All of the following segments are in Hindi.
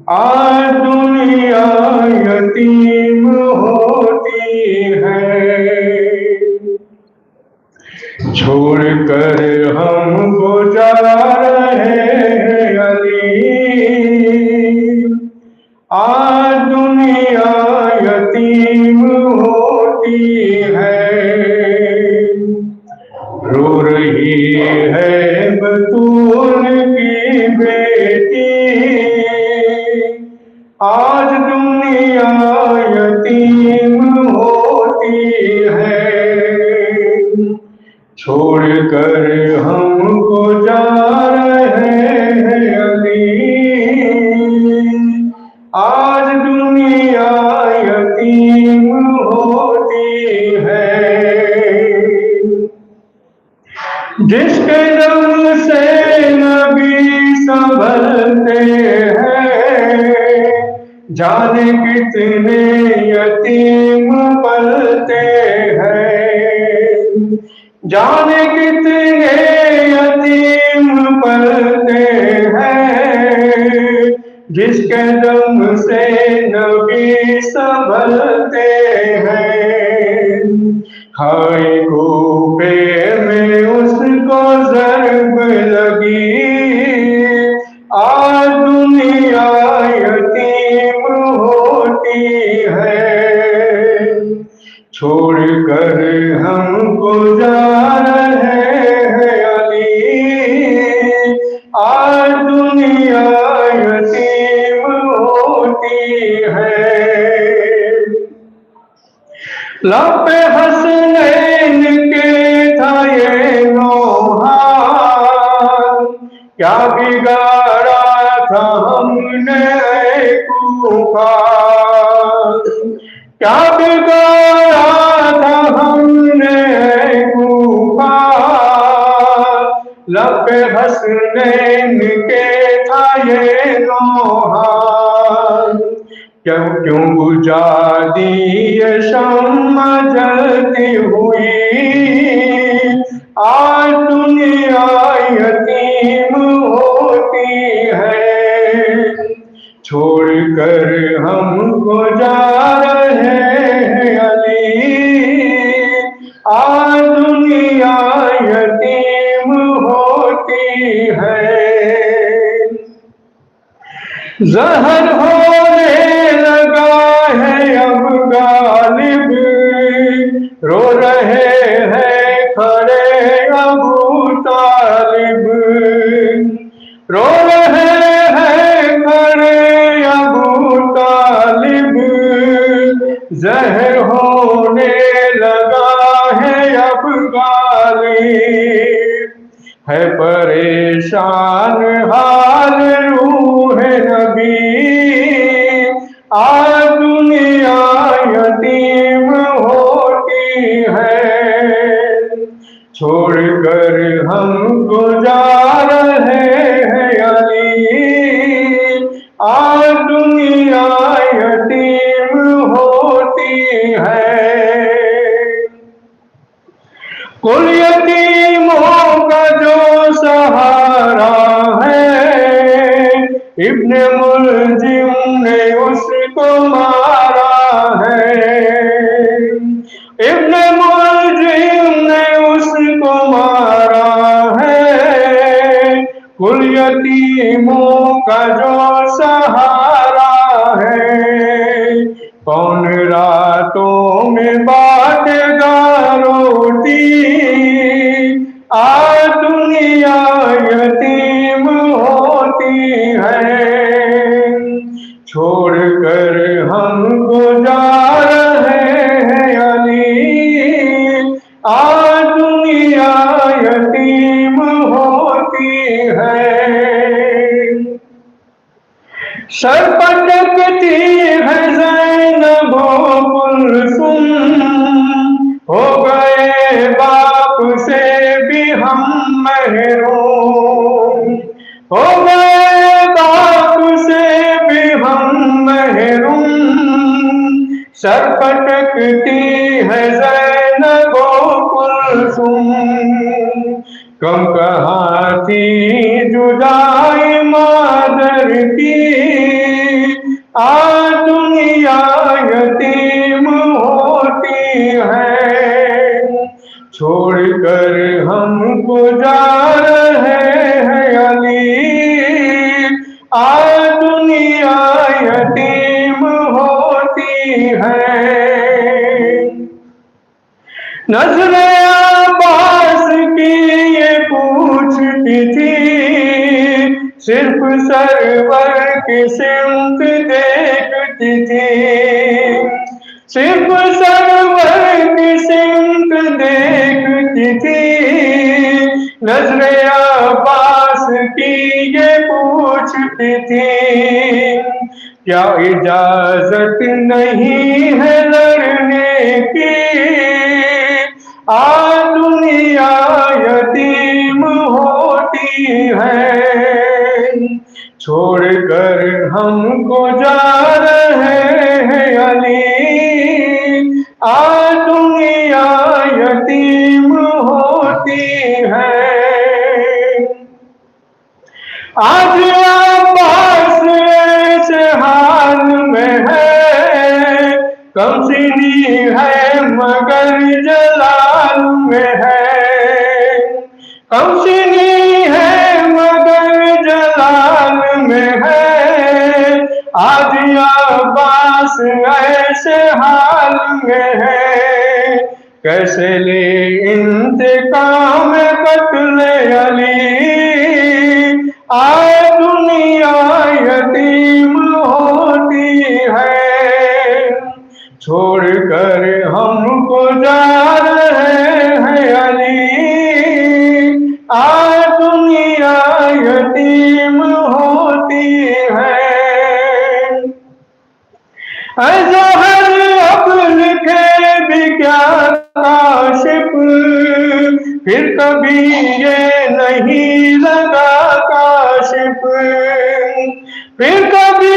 आज दुनिया यतीम होती है, छोड़कर हमको जा रहे हैं अली। आज दुनिया यतीम होती है, रो रही है बतूल की बेटी। आज दुनिया यतीम होती है, छोड़कर हमको जा रहे हैं अली। आज दुनिया यतीम होती है, जिसके दम से नबी संभलते हैं, जाने कितने यतीम पलते हैं, जाने कितने यतीम पलते हैं, जिसके दम से नबी संभलते हैं। हाय कूपे में उसको ज़र्ब लगी, आज दुनिया यतीम होती है, छोड़कर हमको जा रहे हैं अली। आज दुनिया यतीम होती है, लब हसनैन के था ये नौहा, क्या बिगाड़ा था हमने कूफा, क्या बिगाड़ा था हमने कूफा। लब हसनैन के था ये नौहा, क्यों क्यों बुझा दी ये शम्मा जलती हुई। आज दुनिया यतीम होती है, छोड़कर हमको जा रहे हैं अली। आज दुनिया यतीम होती है, ज़हर होने लगा है अब गालिब, रो रहे हैं खड़े अबू तालिब, रो रहे हैं खड़े अबू तालिब। ज़हर होने लगा है अब गालिब, है परेशान हाल रूह नबी। आज दुनिया यतीम होती है, छोड़कर हमको जा रहे हैं अली। आज दुनिया यतीम होती है, कुल यतीमों का जो सहारा है, इब्ने मुलजिम ने उसको मारा है, इब्ने मुलजिम ने उसको मारा है। कुल यतीमों का जो सहारा है, कौन रातों में बांटेगा रोटी। आज दुनिया यतीम होती है, छोड़कर हमको जा रहे हैं अली। आज दुनिया यतीम होती है, सर पटकती है ज़ैनब कुलसुम, हो गए बाप से भी हम महरूम, हो गए बाप से भी हम महरूम। सर पटकती है ज़ैनब कुलसुम, कम कहाँ थी जुदाई मादर की। आज दुनिया यतीम होती है, छोड़कर हमको जा रहे हैं अली। आज दुनिया यतीम होती है। नजरे अब्बास की ये पूछती थी, सिर्फ सरवर की सिमत देखती थी, सिर्फ सरवर की सिमत देखती थी। नजरे अब्बास की ये पूछती थी, क्या इजाजत नहीं है लड़ने की? आज दुनिया यतीम होती है, छोड़कर हमको जा रहे हैं अली। आज दुनिया यतीम होती है। आज अब्बास ऐसे हाल में है, कमसिनी है मगर जलाल में है, कमसिनी है मगर जलाल में है। आज अब्बास ऐसे हाल में है, कैसे ले इंतकाम कत्ले अली। आज दुनिया यतीम होती है, छोड़कर हमको जा रहे हैं अली। आज दुनिया यतीम होती है। ज़हर अब लिखे भी क्या काशिफ, फिर कभी ये नहीं लगा काशिफ, फिर कभी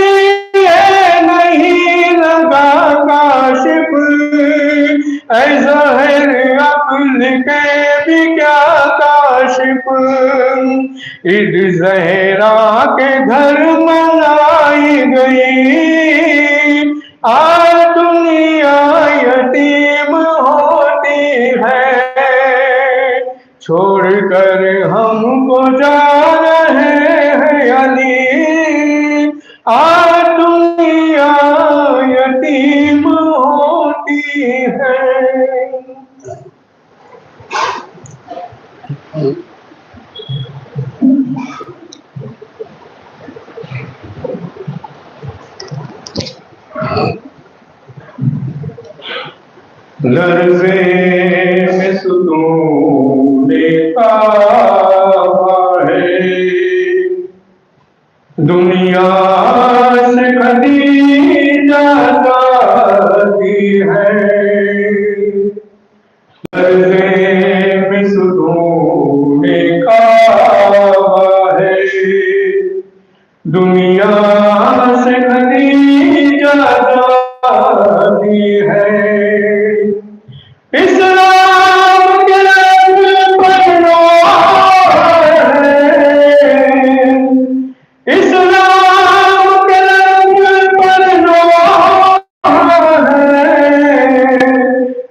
ये नहीं लगा काशिफ। ज़हर अब लिखे भी क्या काशिफ, ईद ज़हरा के घर मनाई गई। आज दुनिया यतीम होती है, छोड़कर हमको जा रहे हैं अली। आज दुनिया यतीम होती है। लर्ज़े में सुकून काबा है, दुनिया से खदीजा जाती है। लर्ज़े में सुकून काबा है, दुनिया से खदीजा जाती है। इस्लाम के पहलुआन है, इस्लाम के पहलुआन है,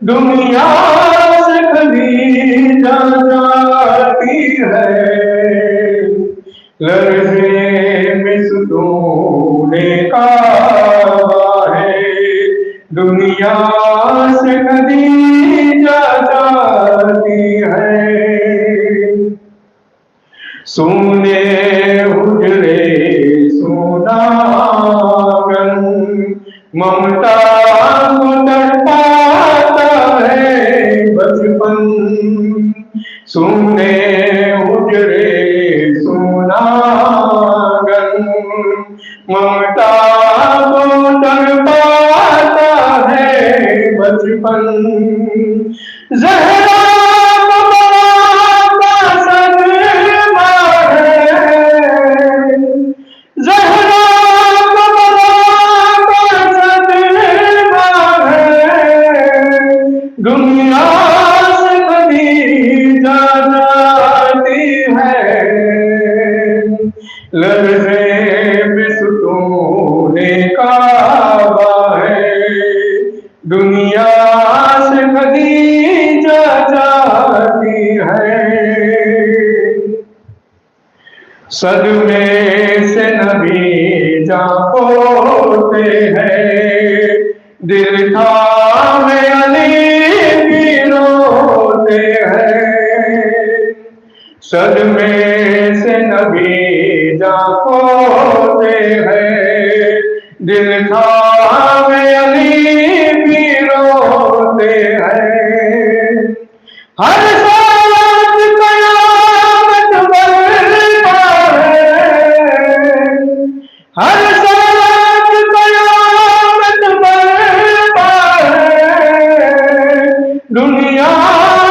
दुनिया से खदीजा जाती है। लर्ज़े में सुकून काबा है, दुनिया से खदीजा जाती है। सोने हुजरे सोना गन, ममता को तड़पाता है बचपन। सोने हुजरे सोना गन, ममता को तड़पाता है बचपन। ज़हरा का सदमा है, ज़हरा का सदमा है, दुनिया से खदीजा जाती है। लर्ज़े में सुकून का सदमे से नबी जा पोते हैं, दिल थामे अली भी रोते हैं। सदमे से नबी जा पोते हैं, दिल थामे अली भी रोते हैं। हर साथ कयामत बरपा है, हर साथ कयामत बरपा है। दुनिया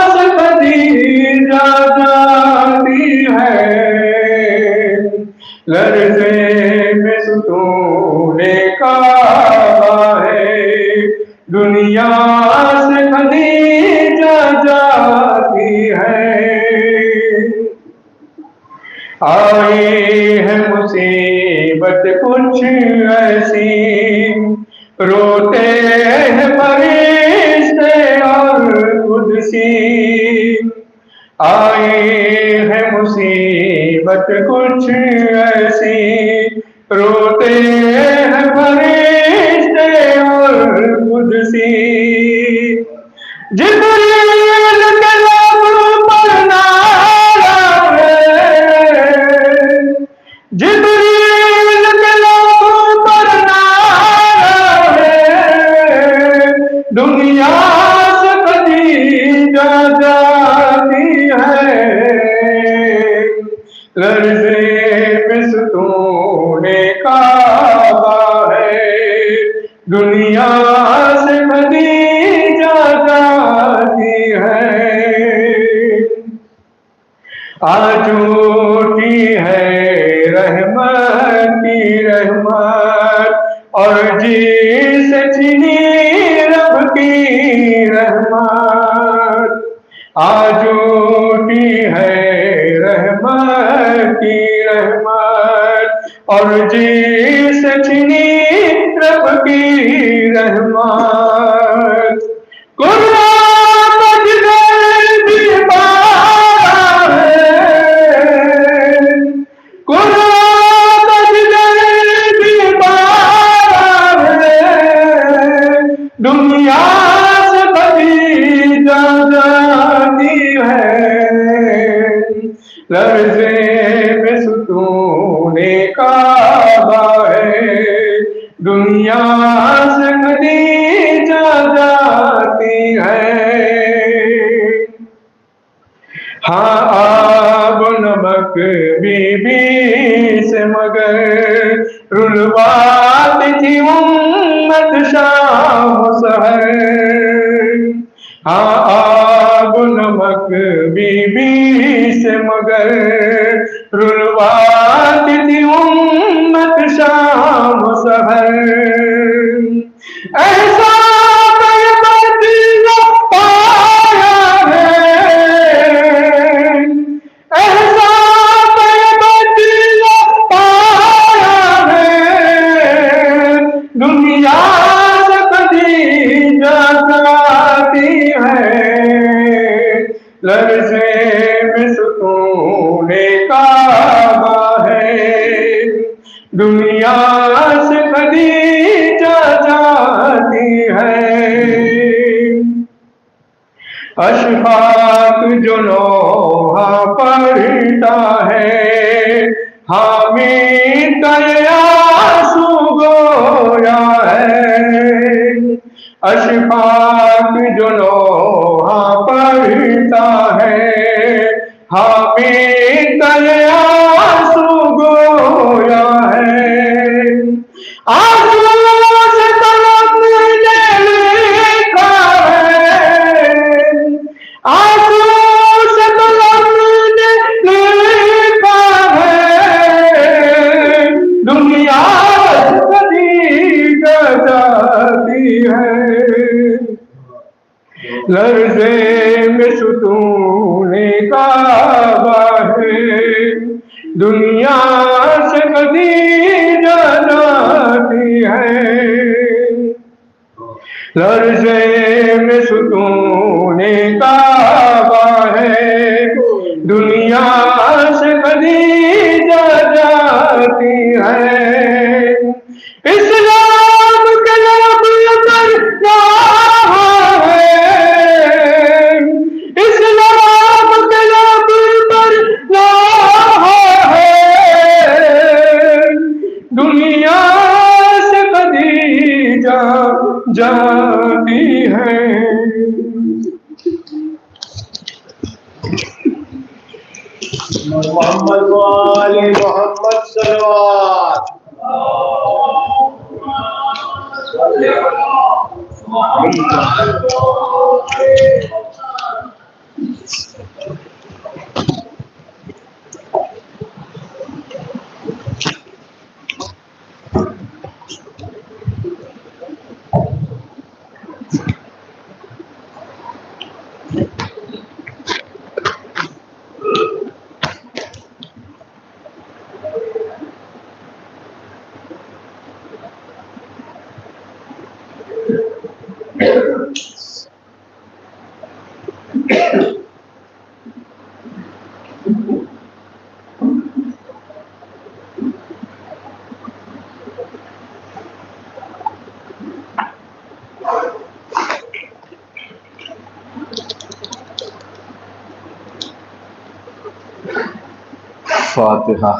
से खदीजा जाती है, लर्ज़े में सुतूने काबा है। दुनिया से खदीजा जाती है। आई है मुसीबत कुछ ऐसी, रोते हैं फरिश्ते और कुदसी। आई है मुसीबत कुछ ऐसी, रोते हैं फरिश्ते और कुदसी। जिब्रील के लब पर नारा है, जिब्रील के लब पर नारा है। दुनिया से खदीजा जाती है, लर्ज़े में सुतूने काबा है। दुनिया से खदीजा जाती है। आज उठी है रहमत की रहमत, और जी से छिनी रब की रहमत। आज उठी है रहमत की रहमत, और जी से छिनी रब की रहमत। कुरान मजदर दीवार है, कुरान मजदर दीवार है। दुनिया से खदीजा जाती है, लर्ज़े में सुतूने काबा है। दुनिया से खदीजा जाती है। हाँ आब नमक बीबी से मगर, रुलवाती थी उम्मत शाम सहर। हाँ आब नमक बीबी से मगर, रुलवाती थी उम्मत शाम सहर। ऐसा बदला पाया है, ऐसा बदला पाया है। दुनिया से खदीजा जाती है, लर्ज़े में सुतूने काबा है। दुनिया से खदीजा जाती है। अशफाक जो नोहा पढ़ता है, हामिद का आंसू गोया है। अशफाक जो नोहा पढ़ता है, हामिद का आंसू गोया है। आंसू से तड़प ने लिखा है, आंसू से तड़प ने लिखा है। दुनिया खदीजा जाती है, लर्ज़े में सुतूने काबा है। दुनिया से खदीजा जाती है, लर्ज़े में सुतूने काबा है। दुनिया से खदीजा जाती है। मोहम्मद वाले मोहम्मद सलवात। फातिहा।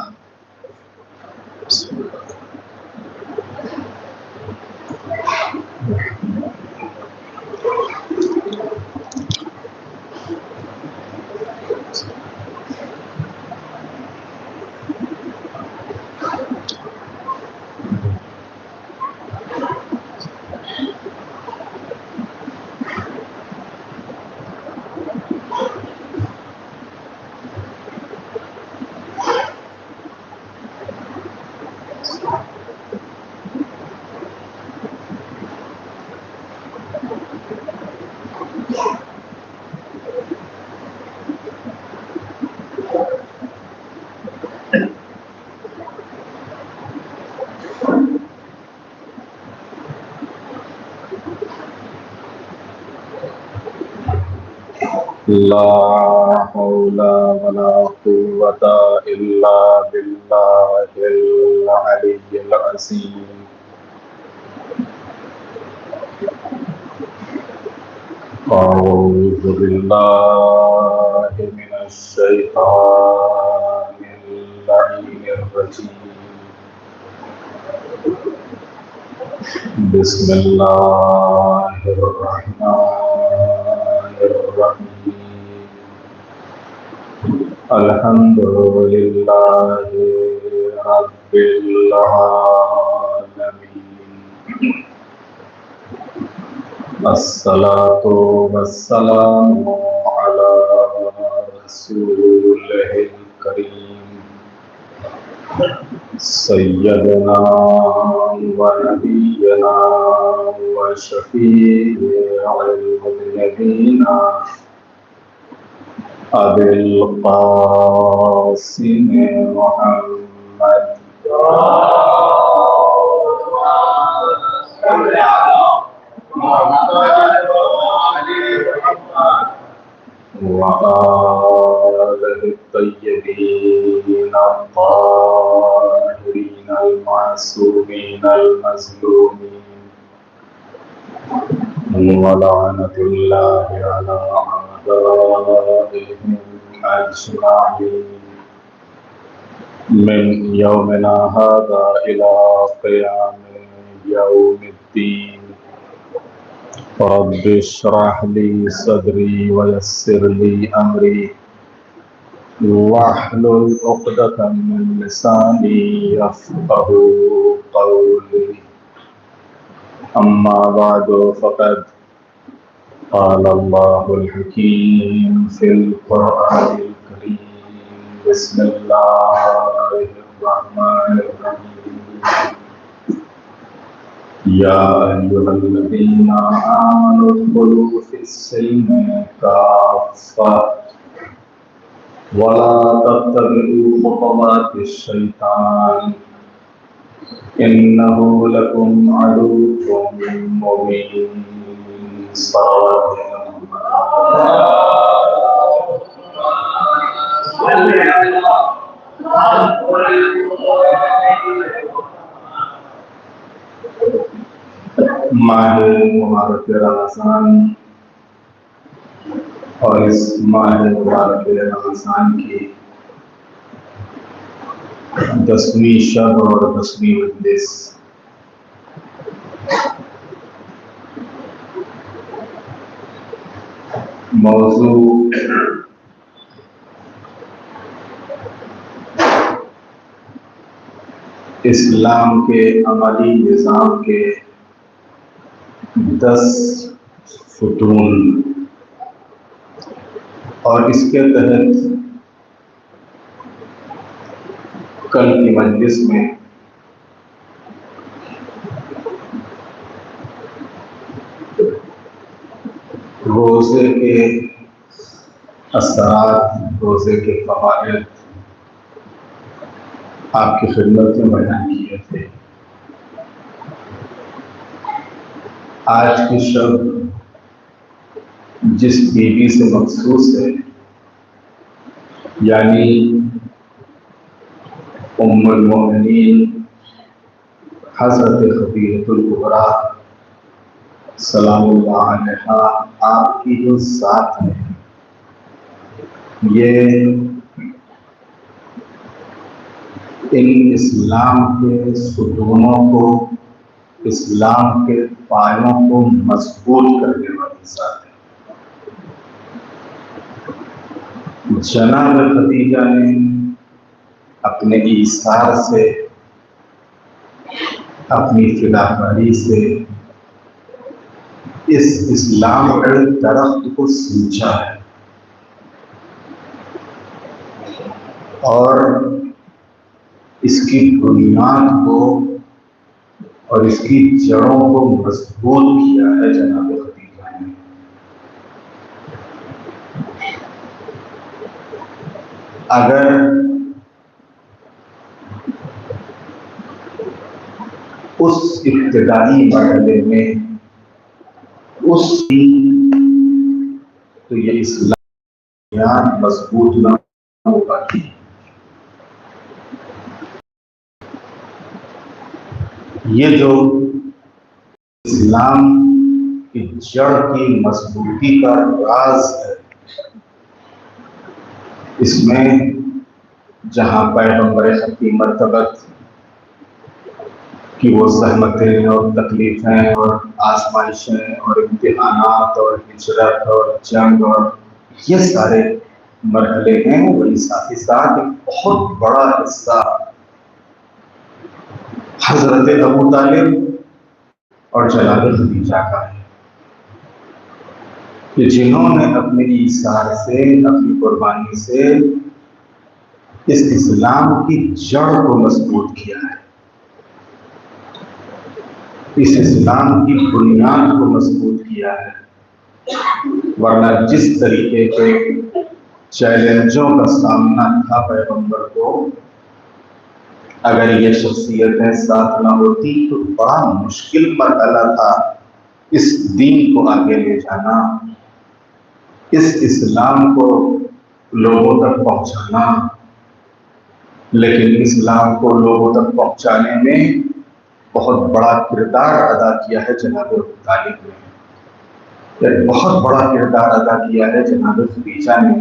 ला हौला वला कुव्वता इल्ला बिल्लाहिल अलिय्यिल अज़ीम। अऊज़ु बिल्लाहि मिनश शैतानिर लईनिर रजीम। बिस्मिल्लाहिर रहमानिर रहीम। अल्हम्दुलिल्लाहि रब्बिल आलमीन। अस्सलातु वस्सलामु अला रसूलिहिल करीम सय्यदना व नबियना व शफीइल मुज़निबीना अबिल क़ासिम मुहम्मद व आलिहि तय्यबीन अत्ताहिरीन अल-मासूमीन अल-मज़लूमीन व लअनतुल्लाहि अला अअदाइहिम अजमईन मिन यौमिना हाज़ा इला क़ियामि यौमिद्दीन। रब्बि इश्रह ली सदरी व यस्सिर ली अमरी वाहलुल उक़दतम मिन लिसानी यफ़क़हू क़ौली। अम्मा बअदु फ़क़द क़ाल अल्लाहुल हकीम फ़िल क़ुरआनिल करीम। बिस्मिल्लाहिर रहमानिर रहीम। या अय्युहल्लज़ीना आमनू उद्ख़ुलू फ़िस्सिल्मि काफ़्फ़ा वला तत्तबि'ू ख़ुतवातिश शैतान इन्नहु लकुम अदुव्वुम मुबीन। माह मुबारक रमज़ान और इस माह मुबारक रमज़ान की 10वीं शब और 10वीं मजलिस मौजू इस्लाम के अमली निज़ाम के 10 फुतून और इसके तहत कल की मजलिस में रोज़े के असरात, रोज़े के फ़वाइद आपकी खिदमत में बयान किए थे। आज की शब जिस बीवी से मखसूस है, यानी उम्मुल मोमिनीन हज़रत खदीजतुल कुबरा सलामुल्लाह अलैहा, आपकी जो ज़ात है, ये इन इस्लाम के सुतूनों को, इस्लाम के पायों को मजबूत करने वाली ज़ात है। जनाब खदीजा ने अपने ईसार से, अपनी फिदाकारी से इस इस्लाम के दरख्त को सींचा है और इसकी बुनियाद को और इसकी जड़ों को मजबूत किया है जनाब खदीजा ने। अगर उस इब्तिदाई मरहले में तो ये इस्लाम मजबूत न होगा। ये जो इस्लाम की जड़ की मजबूती का राज है, इसमें जहां पैगंबर की मर्तबत कि वो सहमतें और तकलीफें और आजमाइशें और इम्तिहानात और हिजरत और जंग और ये सारे मरहले हैं, वही साथ ही साथ एक बहुत बड़ा हिस्सा हजरत अबू तालिब और जनाब खदीजा का है कि जिन्होंने अपने ईसार से, अपनी कुर्बानी से इस इस्लाम की जड़ को मजबूत किया है, इस इस्लाम की बुनियाद को मजबूत किया है। वरना जिस तरीके के चैलेंजों का सामना था पैगंबर को, अगर ये शख्सियतें साथ ना होती तो बड़ा मुश्किल मरहला था इस दीन को आगे ले जाना, इस इस्लाम को लोगों तक पहुंचाना। लेकिन इस्लाम को लोगों तक पहुंचाने में बहुत बड़ा किरदार अदा किया है जनाब अबू तालिब ने, एक बहुत बड़ा किरदार अदा किया है जनाब खदीजा ने।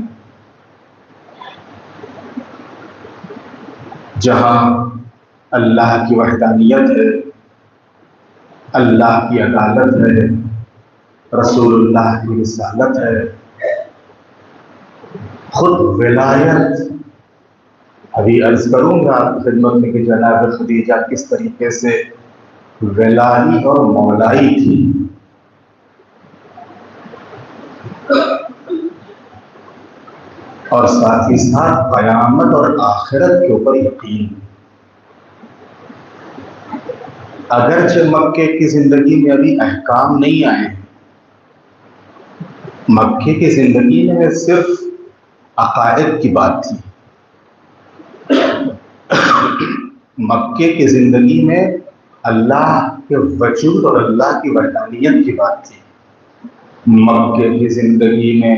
जहां अल्लाह की वहदानियत है, अल्लाह की अदालत है, रसूलुल्लाह की रिसालत है, खुद विलायत। अभी अर्ज करूंगा आपकी खिदमत में कि जनाब खदीजा किस तरीके से वलाई और मौलाई थी। और साथ ही साथ कयामत और आखिरत के ऊपर यकीन। अगरचे मक्के की जिंदगी में अभी अहकाम नहीं आए, मक्के की जिंदगी में सिर्फ अकायद की बात थी, मक्के की जिंदगी में अल्लाह के वजूद और अल्लाह की वहदानियत की बात थी। मक्के की जिंदगी में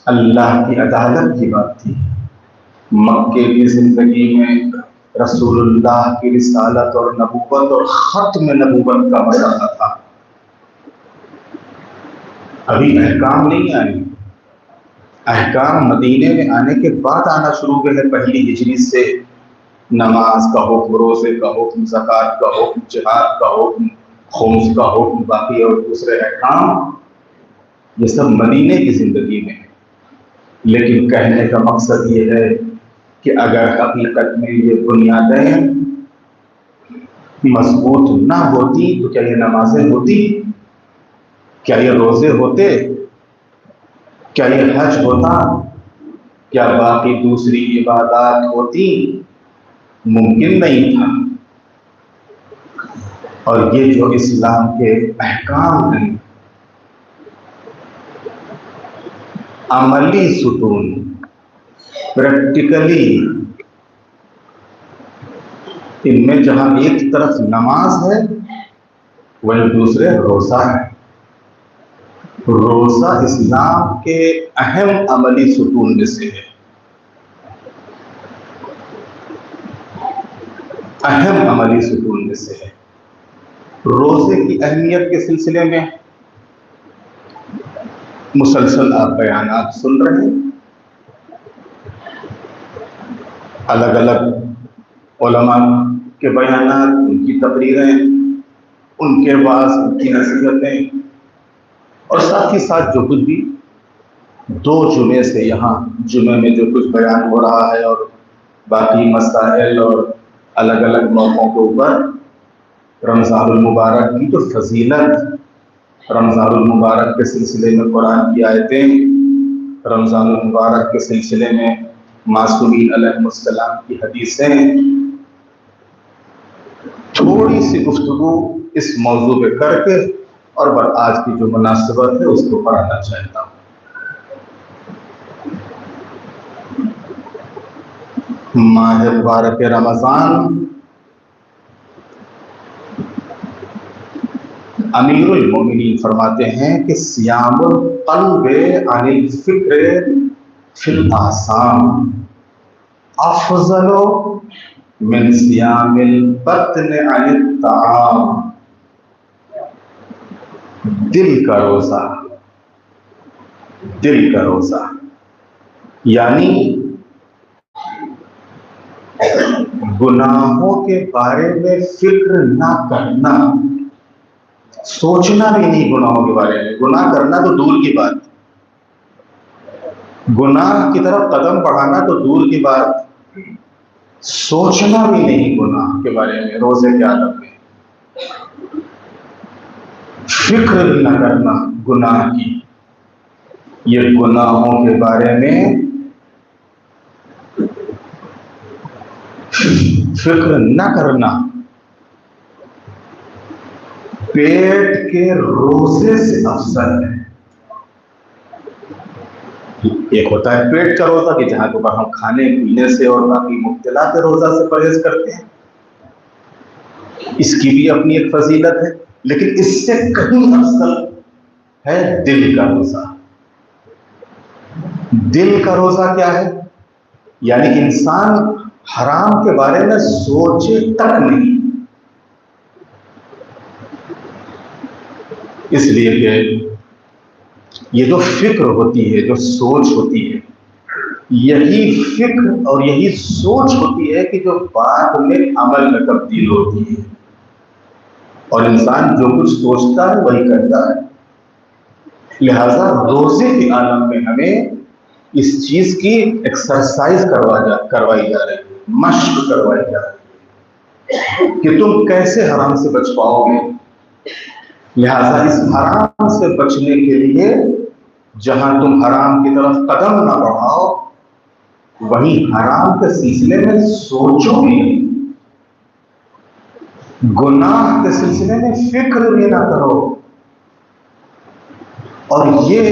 अल्लाह की अदालत की बात थी। मक्के की जिंदगी में रसूलुल्लाह की रिसालत और नबूवत और खत्म नबूवत का मसला था। अभी अहकाम नहीं आए, अहकाम मदीने में आने के बाद आना शुरू हुए हैं। पहली हिजरी से नमाज का हुक्म, रोजे का हुक्म, ज़कात का हुक्म, जिहाद का हुक्म, खुम्स का हुक्म, बाकी और दूसरे अहकाम ये सब मदीने की जिंदगी में है। लेकिन कहने का मकसद ये है कि अगर हकीकत में ये बुनियादें मजबूत ना होती तो क्या ये नमाजें होती, क्या ये रोजे होते, क्या ये हज होता, क्या बाकी दूसरी इबादत होती? मुमकिन नहीं था। और ये जो इस्लाम के अहकाम हैं, अमली सुतून, प्रैक्टिकली, इनमें जहां एक तरफ नमाज है वहीं दूसरे रोजा है। रोजा इस्लाम के अहम अमली सुतून में से है, अहम अमली सुतून में से है। रोजे की अहमियत के सिलसिले में मुसलसल आप बयानात सुन रहे हैं, अलग अलग उलमा के बयानात, उनकी तकरीरें, उनके बाद उनकी नसीहतें, और साथ ही साथ जो कुछ भी 2 जुमे से यहाँ जुमे में जो कुछ बयान हो रहा है और बाकी मसाइल और अलग अलग मौकों के ऊपर रमज़ानुल मुबारक की जो फजीलत, रमज़ानुल मुबारक के सिलसिले में कुरान की आयतें, रमज़ानुल मुबारक के सिलसिले में मासूमीन अलैहिस्सलाम की हदीसें, थोड़ी सी गुफ्तगू इस मौजू पे करके और आज की जो मुनासिबत है उसको पढ़ाना चाहता हूँ। माह मुबारक रमज़ान, अमीरुल मोमिनीन फरमाते हैं कि सियामुल क़ल्बे अनिल फ़िक्र फिल आसाम अफ़ज़लो मिन सियामिल बत्न अनिल ताम। दिल का रोजा, दिल का रोजा यानी गुनाहों के बारे में फिक्र ना करना, सोचना भी नहीं गुनाहों के बारे में। गुनाह करना तो दूर की बात, गुनाह की तरफ कदम बढ़ाना तो दूर की बात, सोचना भी नहीं गुनाह के बारे में। रोजे के आदत में फिक्र भी ना करना गुनाह की, ये गुनाहों के बारे में फिक्र न करना पेट के रोजे से अफजल है। एक होता है पेट का रोजा कि जहां पर हम खाने पीने से और बाकी मुब्तलात रोजा से परहेज करते हैं, इसकी भी अपनी एक फजीलत है, लेकिन इससे कहीं अफजल है दिल का रोजा। दिल का रोजा क्या है? यानी इंसान हराम के बारे में सोचे तक नहीं, इसलिए कि ये जो फिक्र होती है, जो सोच होती है, यही फिक्र और यही सोच होती है कि जो बाद में अमल में तब्दील होती है, और इंसान जो कुछ सोचता है वही करता है। लिहाजा रोजे के आलम में हमें इस चीज की एक्सरसाइज करवाई जा रही है, मश्क करवाई जा रही है कि तुम कैसे हराम से बच पाओगे। लिहाजा इस हराम से बचने के लिए जहां तुम हराम की तरफ कदम ना बढ़ाओ, वहीं हराम के सिलसिले में सोचो भी नहीं, गुनाह के सिलसिले में फिक्र भी ना करो। और ये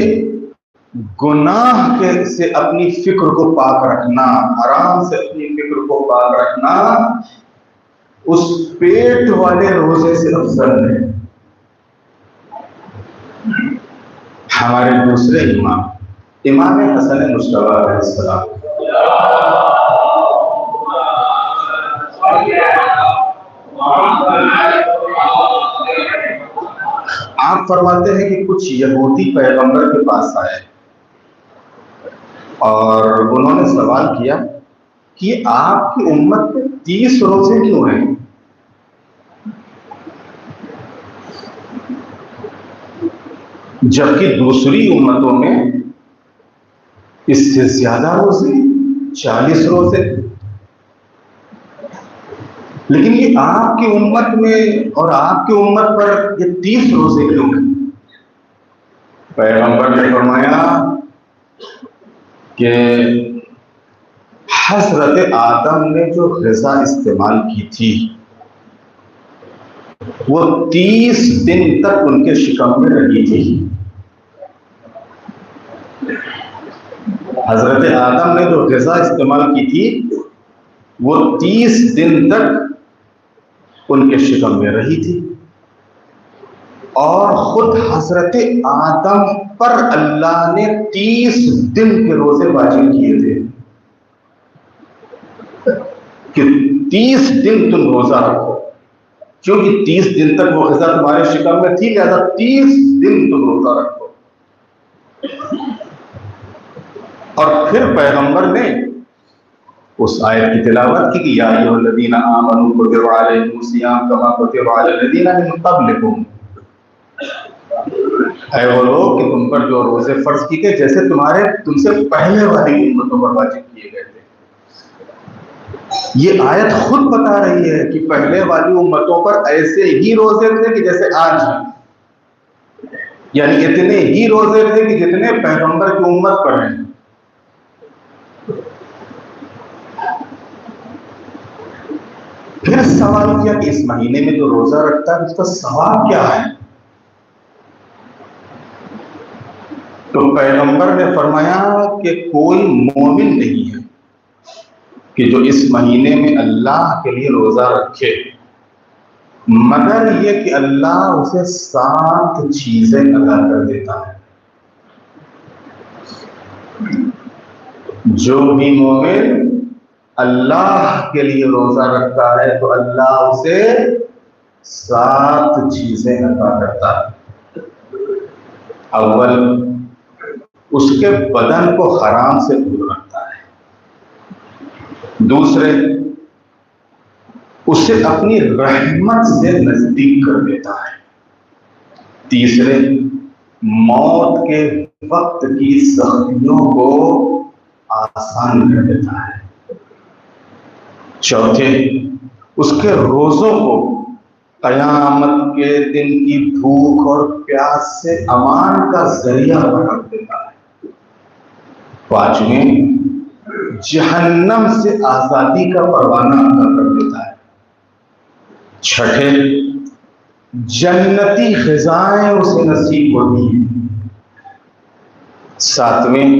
गुनाह के से अपनी फिक्र को पाक रखना, हराम से अपनी फिक्र को पाक रखना, उस पेट वाले रोजे से अफजल है। हमारे दूसरे इमाम हसन मुश्तबा अलैहिस्सलाम, आप फरमाते हैं कि कुछ यहूदी पैगंबर के पास आए और उन्होंने सवाल किया कि आपकी उम्मत में 30 रोजे क्यों हैं? जबकि दूसरी उम्मतों में इससे ज्यादा रोजे, 40 रोजे। लेकिन ये आपकी उम्मत में और आपकी उम्मत पर ये 30 रोजे क्यों हैं? पैगंबर ने फरमाया कि हजरत आदम ने जो ग़िज़ा इस्तेमाल की थी वो 30 दिन तक उनके शिकम में रही थी। हजरत आदम ने जो ग़िज़ा इस्तेमाल की थी वो 30 दिन तक उनके शिकम में रही थी, और खुद हजरत आदम पर अल्लाह ने 30 दिन के रोजे वाजिब किए थे कि 30 दिन तुम रोजा रखो, क्योंकि 30 दिन तक वो ग़िज़ा तुम्हारे शिकम में थी, लिहाजा 30 दिन तुम रोजा रखो। और फिर पैगंबर ने उस आयत की तिलावत की कि या अय्युहल्लज़ीना आमनू कुतिबा अलैकुमुस्सियाम कमा कुतिबा अलल्लज़ीना मिन क़ब्लिकुम, है वो लोग कि तुम पर जो रोजे फर्ज किए गए जैसे तुमसे पहले वाली उम्मतों पर वाजिब किए गए थे। ये आयत खुद बता रही है कि पहले वाली उम्मतों पर ऐसे ही रोजे थे कि जैसे आज हैं, यानी इतने ही रोजे थे कि जितने पैगंबर की उम्मत पर हैं। फिर सवाल किया कि इस महीने में जो रोजा रखता है उसका सवाब क्या है? तो पैगंबर ने फरमाया कि कोई मोमिन नहीं है कि जो इस महीने में अल्लाह के लिए रोजा रखे, मगर ये कि अल्लाह उसे 7 चीजें अदा कर देता है। जो भी मोमिन अल्लाह के लिए रोजा रखता है तो अल्लाह उसे 7 चीजें अदा करता है। अव्वल, उसके बदन को हराम से दूर रखता है। दूसरे, उसे अपनी रहमत से नजदीक कर देता है। तीसरे, मौत के वक्त की सख्तियों को आसान कर देता है। चौथे, उसके रोजों को कयामत के दिन की भूख और प्यास से अमान का जरिया बना देता है। पांचवें, जहन्नम से आजादी का परवाना अदा कर देता है। छठे, जन्नती ग़िज़ाएं उसे नसीब होती हैं। सातवें,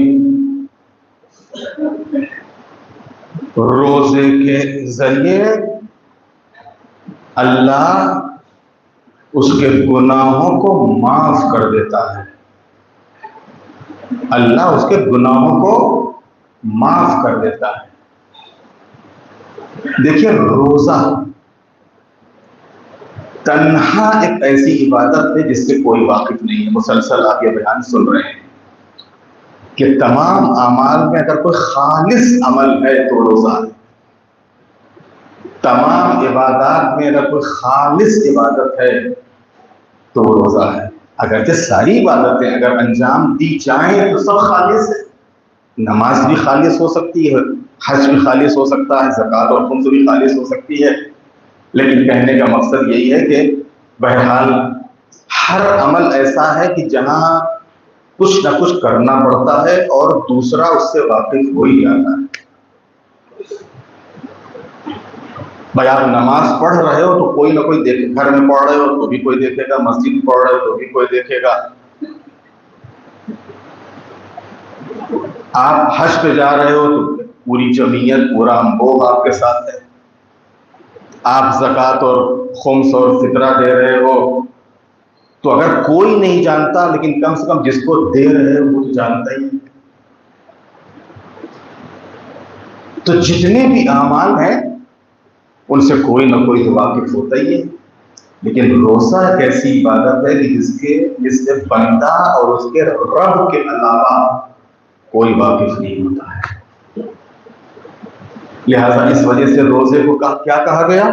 रोजे के जरिए अल्लाह उसके गुनाहों को माफ कर देता है। अल्लाह उसके गुनाहों को माफ कर देता है। देखिए, रोजा तन्हा एक ऐसी इबादत है जिससे कोई वाकिफ नहीं है। मुसलसल आप ये बयान सुन रहे हैं कि तमाम अमाल में अगर कोई खालिस अमल है तो रोजा है। तमाम इबादत में अगर कोई खालिस इबादत है तो रोजा है। अगरचे सारी इबादतें अगर अंजाम दी जाएं तो सब खालिस है। नमाज भी खालिस हो सकती है, हज भी खालिस हो सकता है, ज़कात और खुम्स भी खालिस हो सकती है। लेकिन कहने का मकसद यही है कि बहरहाल हर अमल ऐसा है कि जहां कुछ ना कुछ करना पड़ता है और दूसरा उससे वाकिफ हो ही जाता है। भाई, आप नमाज पढ़ रहे हो तो कोई ना कोई देखे, घर में पढ़ रहे हो तो भी कोई देखेगा, मस्जिद में पढ़ रहे हो तो भी कोई देखेगा। आप हज पे जा रहे हो तो पूरी जमीयत, पूरा अम्बोग आपके साथ है। आप ज़कात और खुम्स और फितरा दे रहे हो तो अगर कोई नहीं जानता, लेकिन कम से कम जिसको दे रहे हो वो तो जानता ही। तो जितने भी अमाल हैं उनसे कोई ना कोई तो वाकिफ होता ही है। लेकिन रोजा एक ऐसी इबादत है कि जिससे बंदा और उसके रब के अलावा कोई वाकिफ नहीं होता है। लिहाजा इस वजह से रोजे को क्या कहा गया?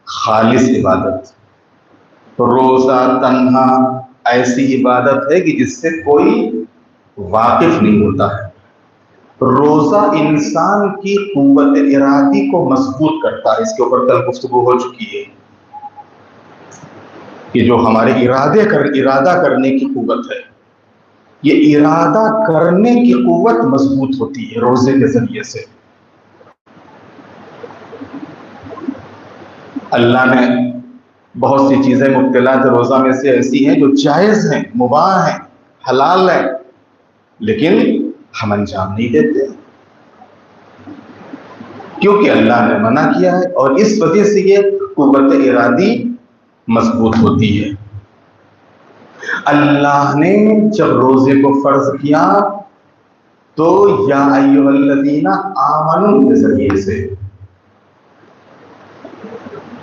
खालिस इबादत। रोजा तन्हा ऐसी इबादत है कि जिससे कोई वाकिफ नहीं होता है। रोजा इंसान की कुव्वत इरादी को मजबूत करता है। इसके ऊपर कल गुफ्तगू हो चुकी है कि जो हमारे इरादा करने की कुव्वत है, ये इरादा करने की कुव्वत मजबूत होती है रोजे के जरिए से। अल्लाह ने बहुत सी चीजें मुब्तलात रोजा में से ऐसी हैं जो जायज हैं, मुबाह हैं, हलाल हैं, लेकिन हम अंजाम नहीं देते क्योंकि अल्लाह ने मना किया है, और इस वजह से ये कुव्वत इरादी मजबूत होती है। अल्लाह ने जब रोजे को फर्ज किया तो या अय्युहल्लज़ीना आमनू के जरिए से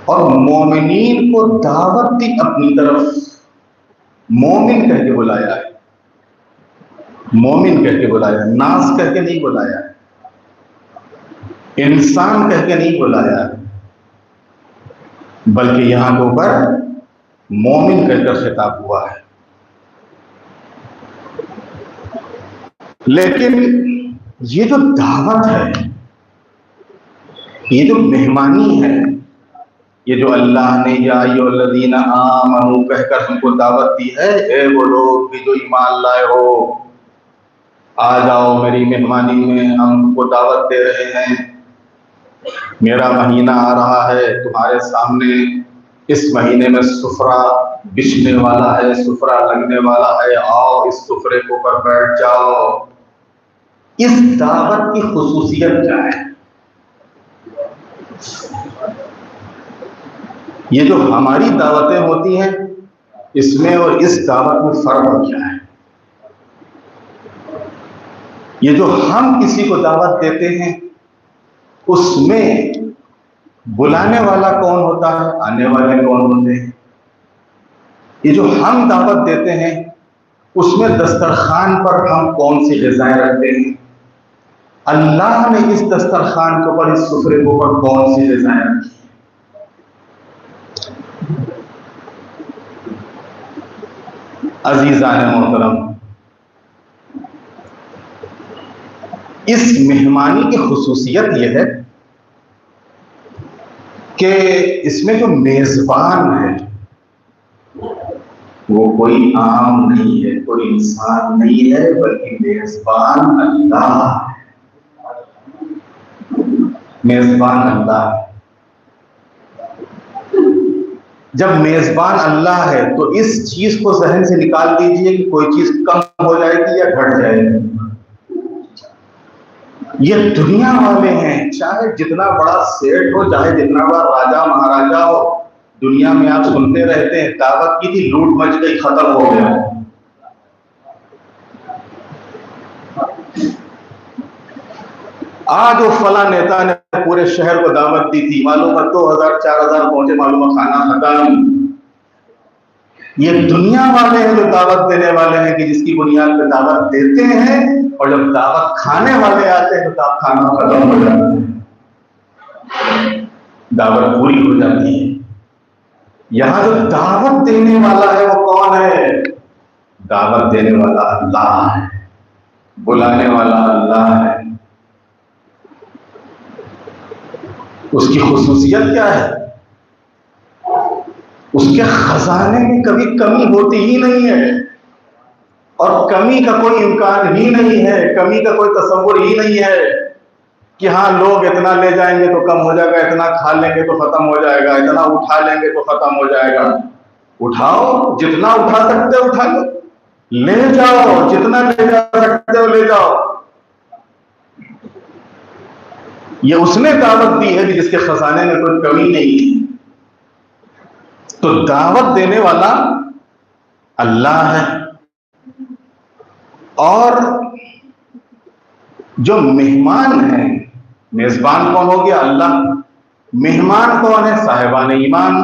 और मोमिनीन को दावत दी अपनी तरफ। मोमिन कह के बुलाया है, मोमिन कह के बुलाया, नास कह के नहीं बुलाया, इंसान कह के नहीं बुलाया, बल्कि यहां के ऊपर मोमिन कहकर खिताब हुआ है। लेकिन ये जो दावत है, ये जो मेहमानी है, ये जो अल्लाह ने या अय्युहल्लज़ीना आमनू कहकर हमको दावत दी है, ए वो लोग भी जो ईमान लाए हो, आ जाओ मेरी मेहमानी में, हम तुमको दावत दे रहे हैं। मेरा महीना आ रहा है तुम्हारे सामने, इस महीने में सुफरा बिछने वाला है, सुफरा लगने वाला है, आओ इस सुफरे को पर बैठ जाओ। इस दावत की खुसूसियत क्या है? ये जो हमारी दावतें होती हैं, इसमें और इस दावत में फर्क क्या है? ये जो हम किसी को दावत देते हैं, उसमें बुलाने वाला कौन होता है, आने वाले कौन होते हैं? ये जो हम दावत देते हैं, उसमें दस्तरखान पर हम कौन सी ग़िज़ाएं रखते हैं? अल्लाह ने इस दस्तरखान के ऊपर, इस सुफरे के ऊपर कौन सी ग़िज़ाएं रखी? अजीज़ान मोहतरम, इस मेहमानी की खुसूसियत यह है कि इसमें जो मेजबान है वो कोई आम नहीं है, कोई इंसान नहीं है, बल्कि मेजबान अल्लाह है। मेजबान अल्लाह है। जब मेजबान अल्लाह है तो इस चीज को जहन से निकाल दीजिए कि कोई चीज कम हो जाएगी या घट जाएगी। ये दुनिया वाले हैं, चाहे जितना बड़ा सेठ हो, चाहे जितना बड़ा राजा महाराजा हो, दुनिया में आप सुनते रहते हैं दावत की थी, लूट मच गई, खत्म हो गया। आज वो फला नेता ने पूरे शहर को दावत दी थी, मालूम है 2000 4000 पहुंचे, मालूम है खाना खत्म। ये दुनिया वाले हैं जो दावत देने वाले हैं, कि जिसकी बुनियाद पे दावत देते हैं, और जब दावत खाने वाले आते हैं तो खाना खत्म हो जाता है, दावत पूरी हो जाती है। यहां जो दावत देने वाला है वो कौन है? दावत देने वाला अल्लाह है, बुलाने वाला अल्लाह है। उसकी खुसूसियत क्या है? उसके खजाने में कभी कमी होती ही नहीं है, और कमी का कोई इम्कान ही नहीं है, कमी का कोई तसव्वुर ही नहीं है कि हाँ लोग इतना ले जाएंगे तो कम हो जाएगा, इतना खा लेंगे तो खत्म हो जाएगा, इतना उठा लेंगे तो खत्म हो जाएगा। उठाओ, जितना उठा सकते हो उठा लो, ले जाओ, जितना ले जा सकते हो ले जाओ। ये उसने दावत दी है कि जिसके खजाने में कोई कमी नहीं है। तो दावत देने वाला अल्लाह है, और जो मेहमान है, मेजबान कौन हो गया? अल्लाह। मेहमान कौन है? साहिबान ईमान।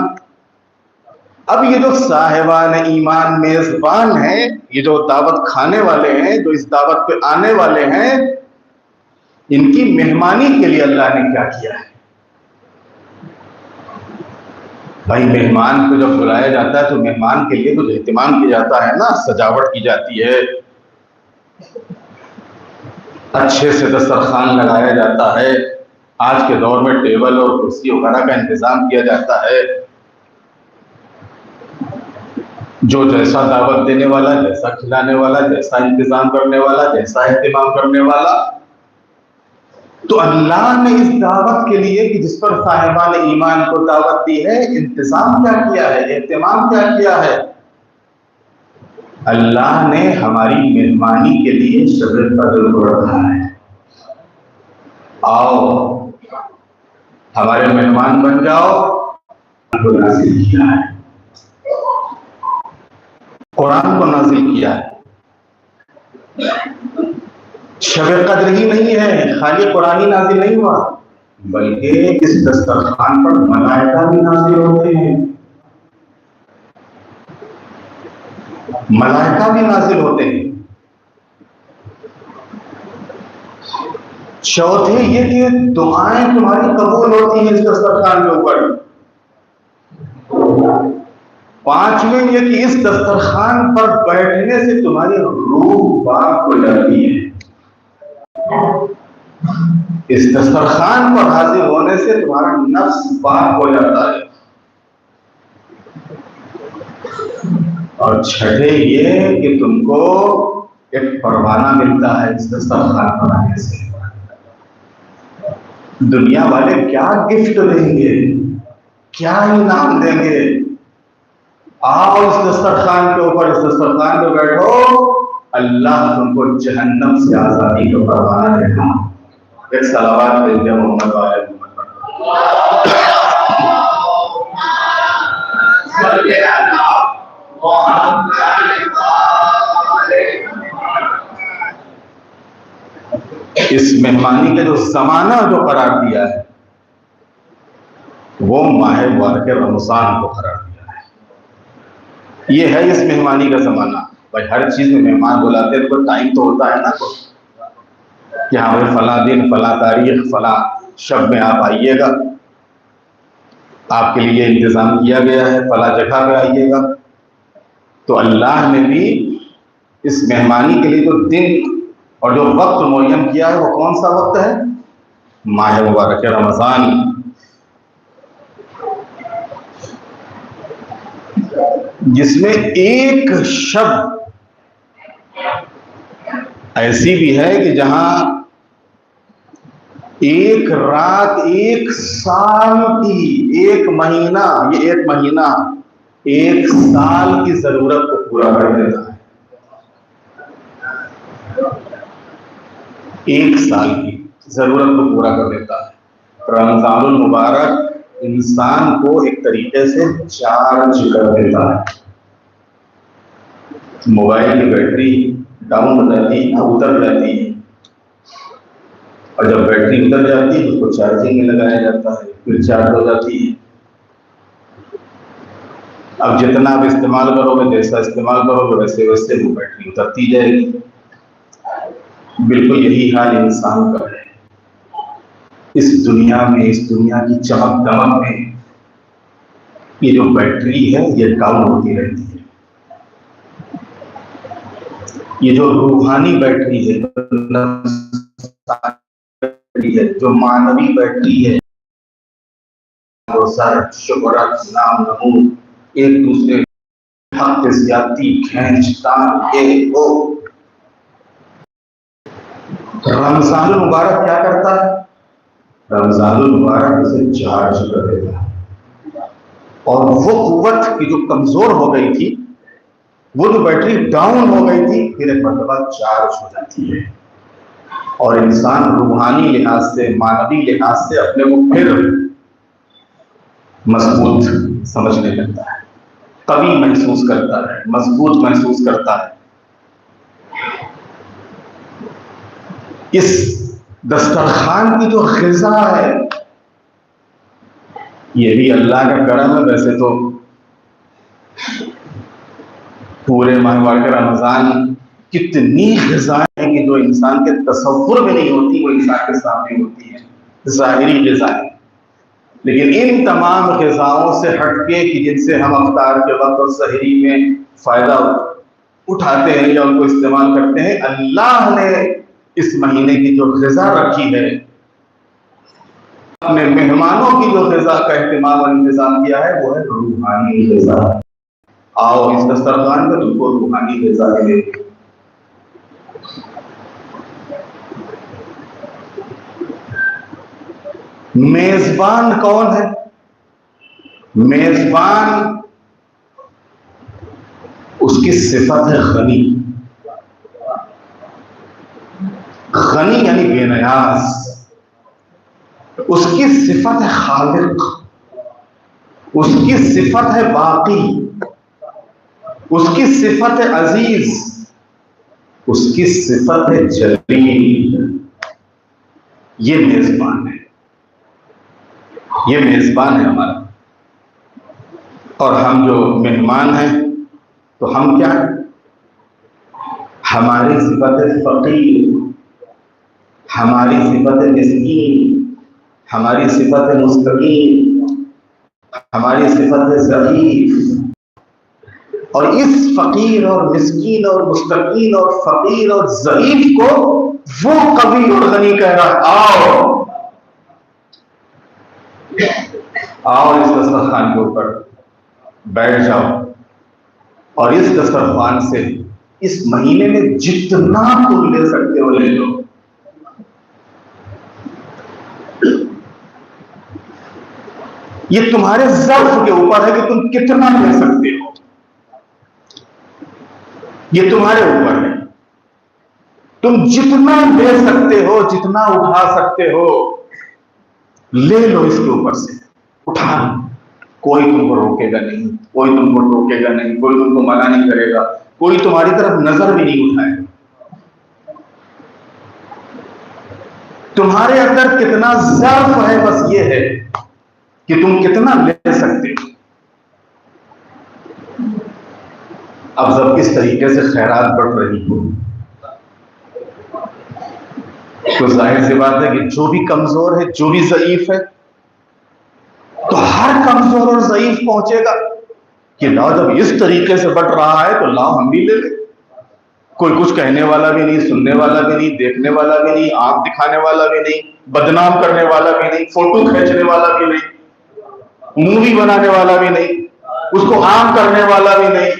अब ये जो साहिबान ईमान मेजबान है, ये जो दावत खाने वाले हैं, जो इस दावत पे आने वाले हैं, इनकी मेहमानी के लिए अल्लाह ने क्या किया है? भाई मेहमान को जब बुलाया जाता है तो मेहमान के लिए कुछ एहतमाम किया जाता है ना, सजावट की जाती है, अच्छे से दस्तरखान लगाया जाता है, आज के दौर में टेबल और कुर्सी वगैरह का इंतजाम किया जाता है। जो जैसा दावत देने वाला, जैसा खिलाने वाला, जैसा इंतजाम करने वाला, जैसा एहतमाम करने वाला। तो अल्लाह ने इस दावत के लिए कि जिस पर साहिबान ईमान को दावत दी है, इंतजाम क्या किया है, एहतमाम क्या किया है? अल्लाह ने हमारी मेहमानी के लिए शब कद्र को रखा है। आओ हमारे मेहमान बन जाओ, को नाजिल किया है, कुरान को नाजिल किया है। शब कद्र ही नहीं है, खाली कुरान ही नाजिल नहीं हुआ, बल्कि इस दस्तरखान पर मलाइका भी नाजिल होते हैं, मलाइका भी नाजिल होते हैं। चौथे ये कि दुआएं तुम्हारी कबूल होती हैं इस दस्तरखान के ऊपर। पांचवें ये कि इस दस्तरखान पर बैठने से तुम्हारी रूह पाक हो जाती है। इस दस्तरखान पर हाजिर होने से तुम्हारा नफ्स पाक हो जाता है। और छठे ये कि तुमको एक परवाना मिलता है इस दस्तरखान पर आने से। दुनिया वाले क्या गिफ्ट देंगे, क्या इनाम देंगे, आओ इस दस्तरखान के ऊपर, इस दस्तरखान पे बैठो, अल्लाह तुमको जहन्नम से आजादी का परवाना देगा। एक सलावत भेजिए मोहम्मद वाले इस मेहमानी का जो जमाना जो करार दिया है वो माह मुबारक रमजान को करार दिया है। ये है इस मेहमानी का जमाना। भाई हर चीज में मेहमान बुलाते हैं तो टाइम तो होता है ना कि हाँ भाई फला दिन, फला तारीख, फला शब में आप आइएगा, आपके लिए इंतजाम किया गया है, फला जगह पे आइएगा। तो अल्लाह ने भी इस मेहमानी के लिए जो दिन और जो वक्त मुअय्यन किया है वो कौन सा वक्त है? माह मुबारक रमजान। जिसमें एक शब ऐसी भी है कि जहां एक रात एक साल की, एक महीना, ये एक महीना एक साल की जरूरत को पूरा कर देता है। एक साल की जरूरत को पूरा कर देता है। रमजानुल मुबारक इंसान को एक तरीके से चार्ज कर देता है। मोबाइल की बैटरी डाउन हो जाती है, उतर जाती है, और जब बैटरी उतर जाती है उसको चार्जिंग में लगाया जाता है, फिर चार्ज हो जाती है। अब जितना आप इस्तेमाल करोगे, जैसा इस्तेमाल करोगे, वैसे वैसे वो बैटरी उतरती जाएगी। बिल्कुल यही हाल इंसान का है। इस दुनिया में, इस दुनिया की चमक दमक में ये जो बैटरी है ये डाउन होती रहती है। ये जो रूहानी बैटरी है, जो मानवी बैटरी है, वो सर शुहरत नाम नमूद एक दूसरे हक ज्यादती खींचतान के वो रमजानुल मुबारक क्या करता है? रमजानुल मुबारक उसे चार्ज कर देता है, और वो कुव्वत की जो कमजोर हो गई थी, वो जो बैटरी डाउन हो गई थी, फिर एक मरतबा चार्ज हो जाती है, और इंसान रूहानी लिहाज से, मानवी लिहाज से अपने को फिर मजबूत समझने लगता है, कवि महसूस करता है, मजबूत महसूस करता है। इस दस्तरखान की जो ग़िज़ा है ये भी अल्लाह का करम है। वैसे तो पूरे माह मुबारक रमजान कितनी ग़िज़ाएं हैं कि जो इंसान के तसव्वुर में नहीं होती, वो इंसान के सामने होती है, ज़ाहिरी ग़िज़ाएं। लेकिन इन तमाम ग़िज़ाओं से हटके कि जिनसे हम अफ्तार के वक्त और सहरी में फ़ायदा उठाते हैं या उनको इस्तेमाल करते हैं, अल्लाह ने इस महीने की जो ग़िज़ा रखी है, अपने मेहमानों की जो ग़िज़ा का एहतमाम और इंतज़ाम किया है, वो है रूहानी ग़िज़ा। आओ इस दस्तरखान में तुमको रूहानी ग़िज़ा मिलेगी। मेजबान कौन है? मेजबान उसकी सिफत है गनी। गनी यानी बेनियाज। उसकी सिफत है खालिक, उसकी सिफत है बाकी, उसकी सिफत है अजीज, उसकी सिफत है जलील। ये मेजबान है, ये मेजबान है हमारा। और हम जो मेहमान हैं, तो हम क्या है? हमारी सिफत है फकीर, हमारी सिफत है मिस्कीन, हमारी सिफत है मुस्तकीम, हमारी सिफत है ज़ईफ। और इस फकीर और मिस्कीन और मुस्तकीन और फकीर और ज़ईफ को वो कवि और गनी कह रहा है, आओ आओ इस दस्तरखान के ऊपर बैठ जाओ और इस दस्तरखान से इस महीने में जितना तुम ले सकते हो ले लो। ये तुम्हारे ज़र्फ के ऊपर है कि तुम कितना ले सकते हो, ये तुम्हारे ऊपर है। तुम जितना ले सकते हो, जितना उठा सकते हो, ले लो इसके ऊपर से, उठा। कोई तुमको रोकेगा नहीं, कोई तुमको टोकेगा नहीं, कोई तुमको मना नहीं करेगा, कोई तुम्हारी तरफ नजर भी नहीं उठाएगा। तुम्हारे अंदर कितना ज़र्फ है, बस ये है कि तुम कितना ले सकते हो। अब जब इस तरीके से खैरात बढ़ रही हो, तो जाहिर सी बात है कि जो भी कमजोर है, जो भी ज़ईफ है, तो हर कमजोर और ज़ईफ पहुंचेगा कि लाओ, जब इस तरीके से बढ़ रहा है तो लाओ हम भी ले लें। कोई कुछ कहने वाला भी नहीं, सुनने वाला भी नहीं, देखने वाला भी नहीं, आंख दिखाने वाला भी नहीं, बदनाम करने वाला भी नहीं, फोटो खींचने वाला भी नहीं, मूवी बनाने वाला भी नहीं, उसको आम करने वाला भी नहीं।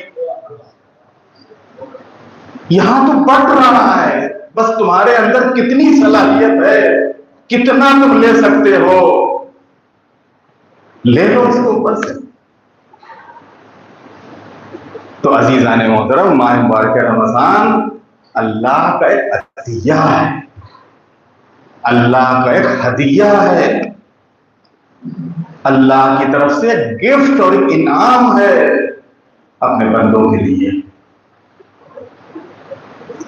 यहां तो बढ़ रहा है, बस तुम्हारे अंदर कितनी सलाहियत है, कितना तुम ले सकते हो, ले लो उसके ऊपर से। तो अजीज़ान मोहतरम, माह मुबारक रमज़ान अल्लाह का एक हदिया है, अल्लाह का एक हदिया है, अल्लाह की तरफ से गिफ्ट और इनाम है अपने बंदों के लिए।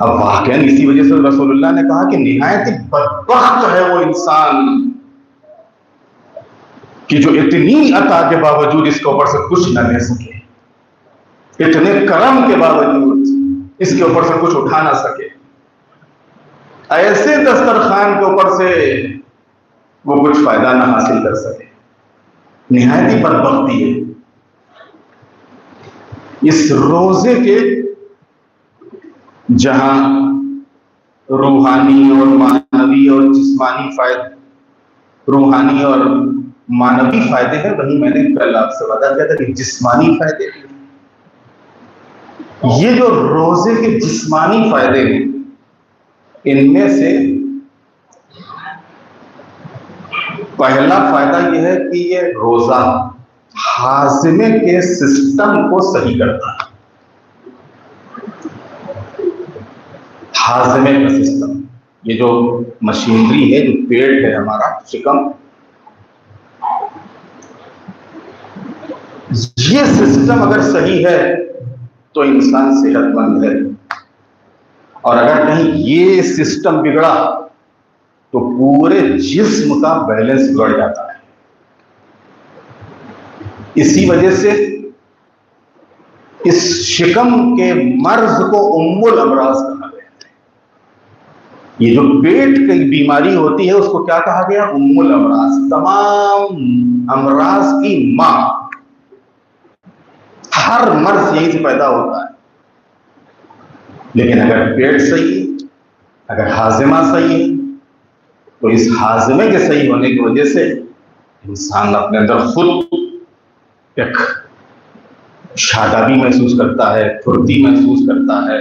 अब वाकई इसी वजह से रसूलुल्लाह ने कहा कि निहायत ही बदबख्त है वो इंसान कि जो इतनी अता के बावजूद इसके ऊपर से कुछ न ले सके, इतने करम के बावजूद इसके ऊपर से कुछ उठा ना सके, ऐसे दस्तरखान के ऊपर से वो कुछ फायदा ना हासिल कर सके। निहायत ही बदबख्ती है। इस रोजे के जहां रूहानी और मानवी और जिस्मानी फायदे, रूहानी और मानवी फायदे हैं, वहीं मैंने कल आपसे बता दिया था कि जिस्मानी फायदे, ये जो रोजे के जिस्मानी फायदे हैं, इनमें से पहला फायदा यह है कि ये रोजा हाजमे के सिस्टम को सही करता है। हाजमे का सिस्टम, ये जो मशीनरी है, जो पेट है हमारा शिकम, ये सिस्टम अगर सही है तो इंसान सेहतमंद है, और अगर कहीं ये सिस्टम बिगड़ा तो पूरे जिस्म का बैलेंस बिगड़ जाता है। इसी वजह से इस शिकम के मर्ज को उम्मुल अमराज कहा गया है। ये जो पेट की बीमारी होती है उसको क्या कहा गया? उम्मुल अमराज, तमाम अमराज की मां। हर मर्ज यहीं से पैदा होता है। लेकिन अगर पेट सही है, अगर हाजिमा सही है, तो इस हाजिमे के सही होने की वजह से इंसान अपने अंदर खुद एक शादाबी महसूस करता है, फुर्ती महसूस करता है।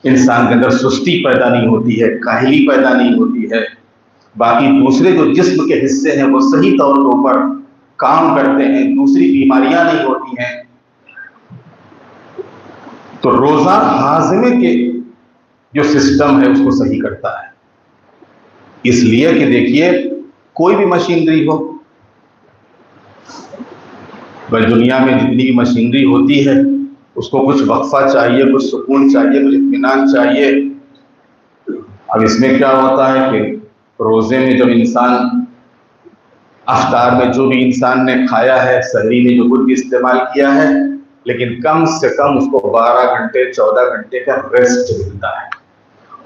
इंसान के अंदर सुस्ती पैदा नहीं होती है, काहिली पैदा नहीं होती है। बाकी दूसरे जो जिस्म के हिस्से हैं वो सही तौर के ऊपर काम करते हैं, दूसरी बीमारियां नहीं होती हैं। तो रोजा हाजमे के जो सिस्टम है उसको सही करता है। इसलिए कि देखिए, कोई भी मशीनरी हो, भाई दुनिया में जितनी भी मशीनरी होती है उसको कुछ वक्फा चाहिए, कुछ सुकून चाहिए, कुछ इत्मीनान चाहिए। अब इसमें क्या होता है कि रोजे में जब इंसान अफ्तार में जो भी इंसान ने खाया है, सहरी में जो कुछ भी इस्तेमाल किया है, लेकिन कम से कम उसको 12 घंटे 14 घंटे का रेस्ट मिलता है।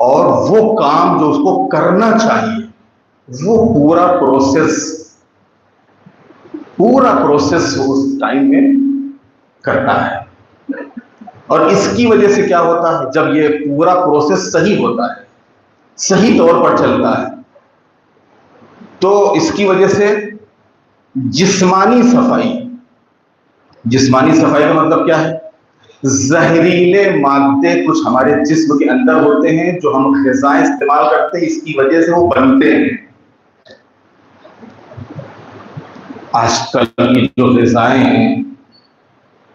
और वो काम जो उसको करना चाहिए वो पूरा प्रोसेस उस टाइम में करता है। और इसकी वजह से क्या होता है, जब ये पूरा प्रोसेस सही होता है, सही तौर पर चलता है, तो इसकी वजह से जिस्मानी सफाई का मतलब क्या है? जहरीले मादे कुछ हमारे जिस्म के अंदर होते हैं जो हम ग़िज़ाएं इस्तेमाल करते हैं, इसकी वजह से वो बनते हैं। आजकल की जो ग़िज़ाएं हैं,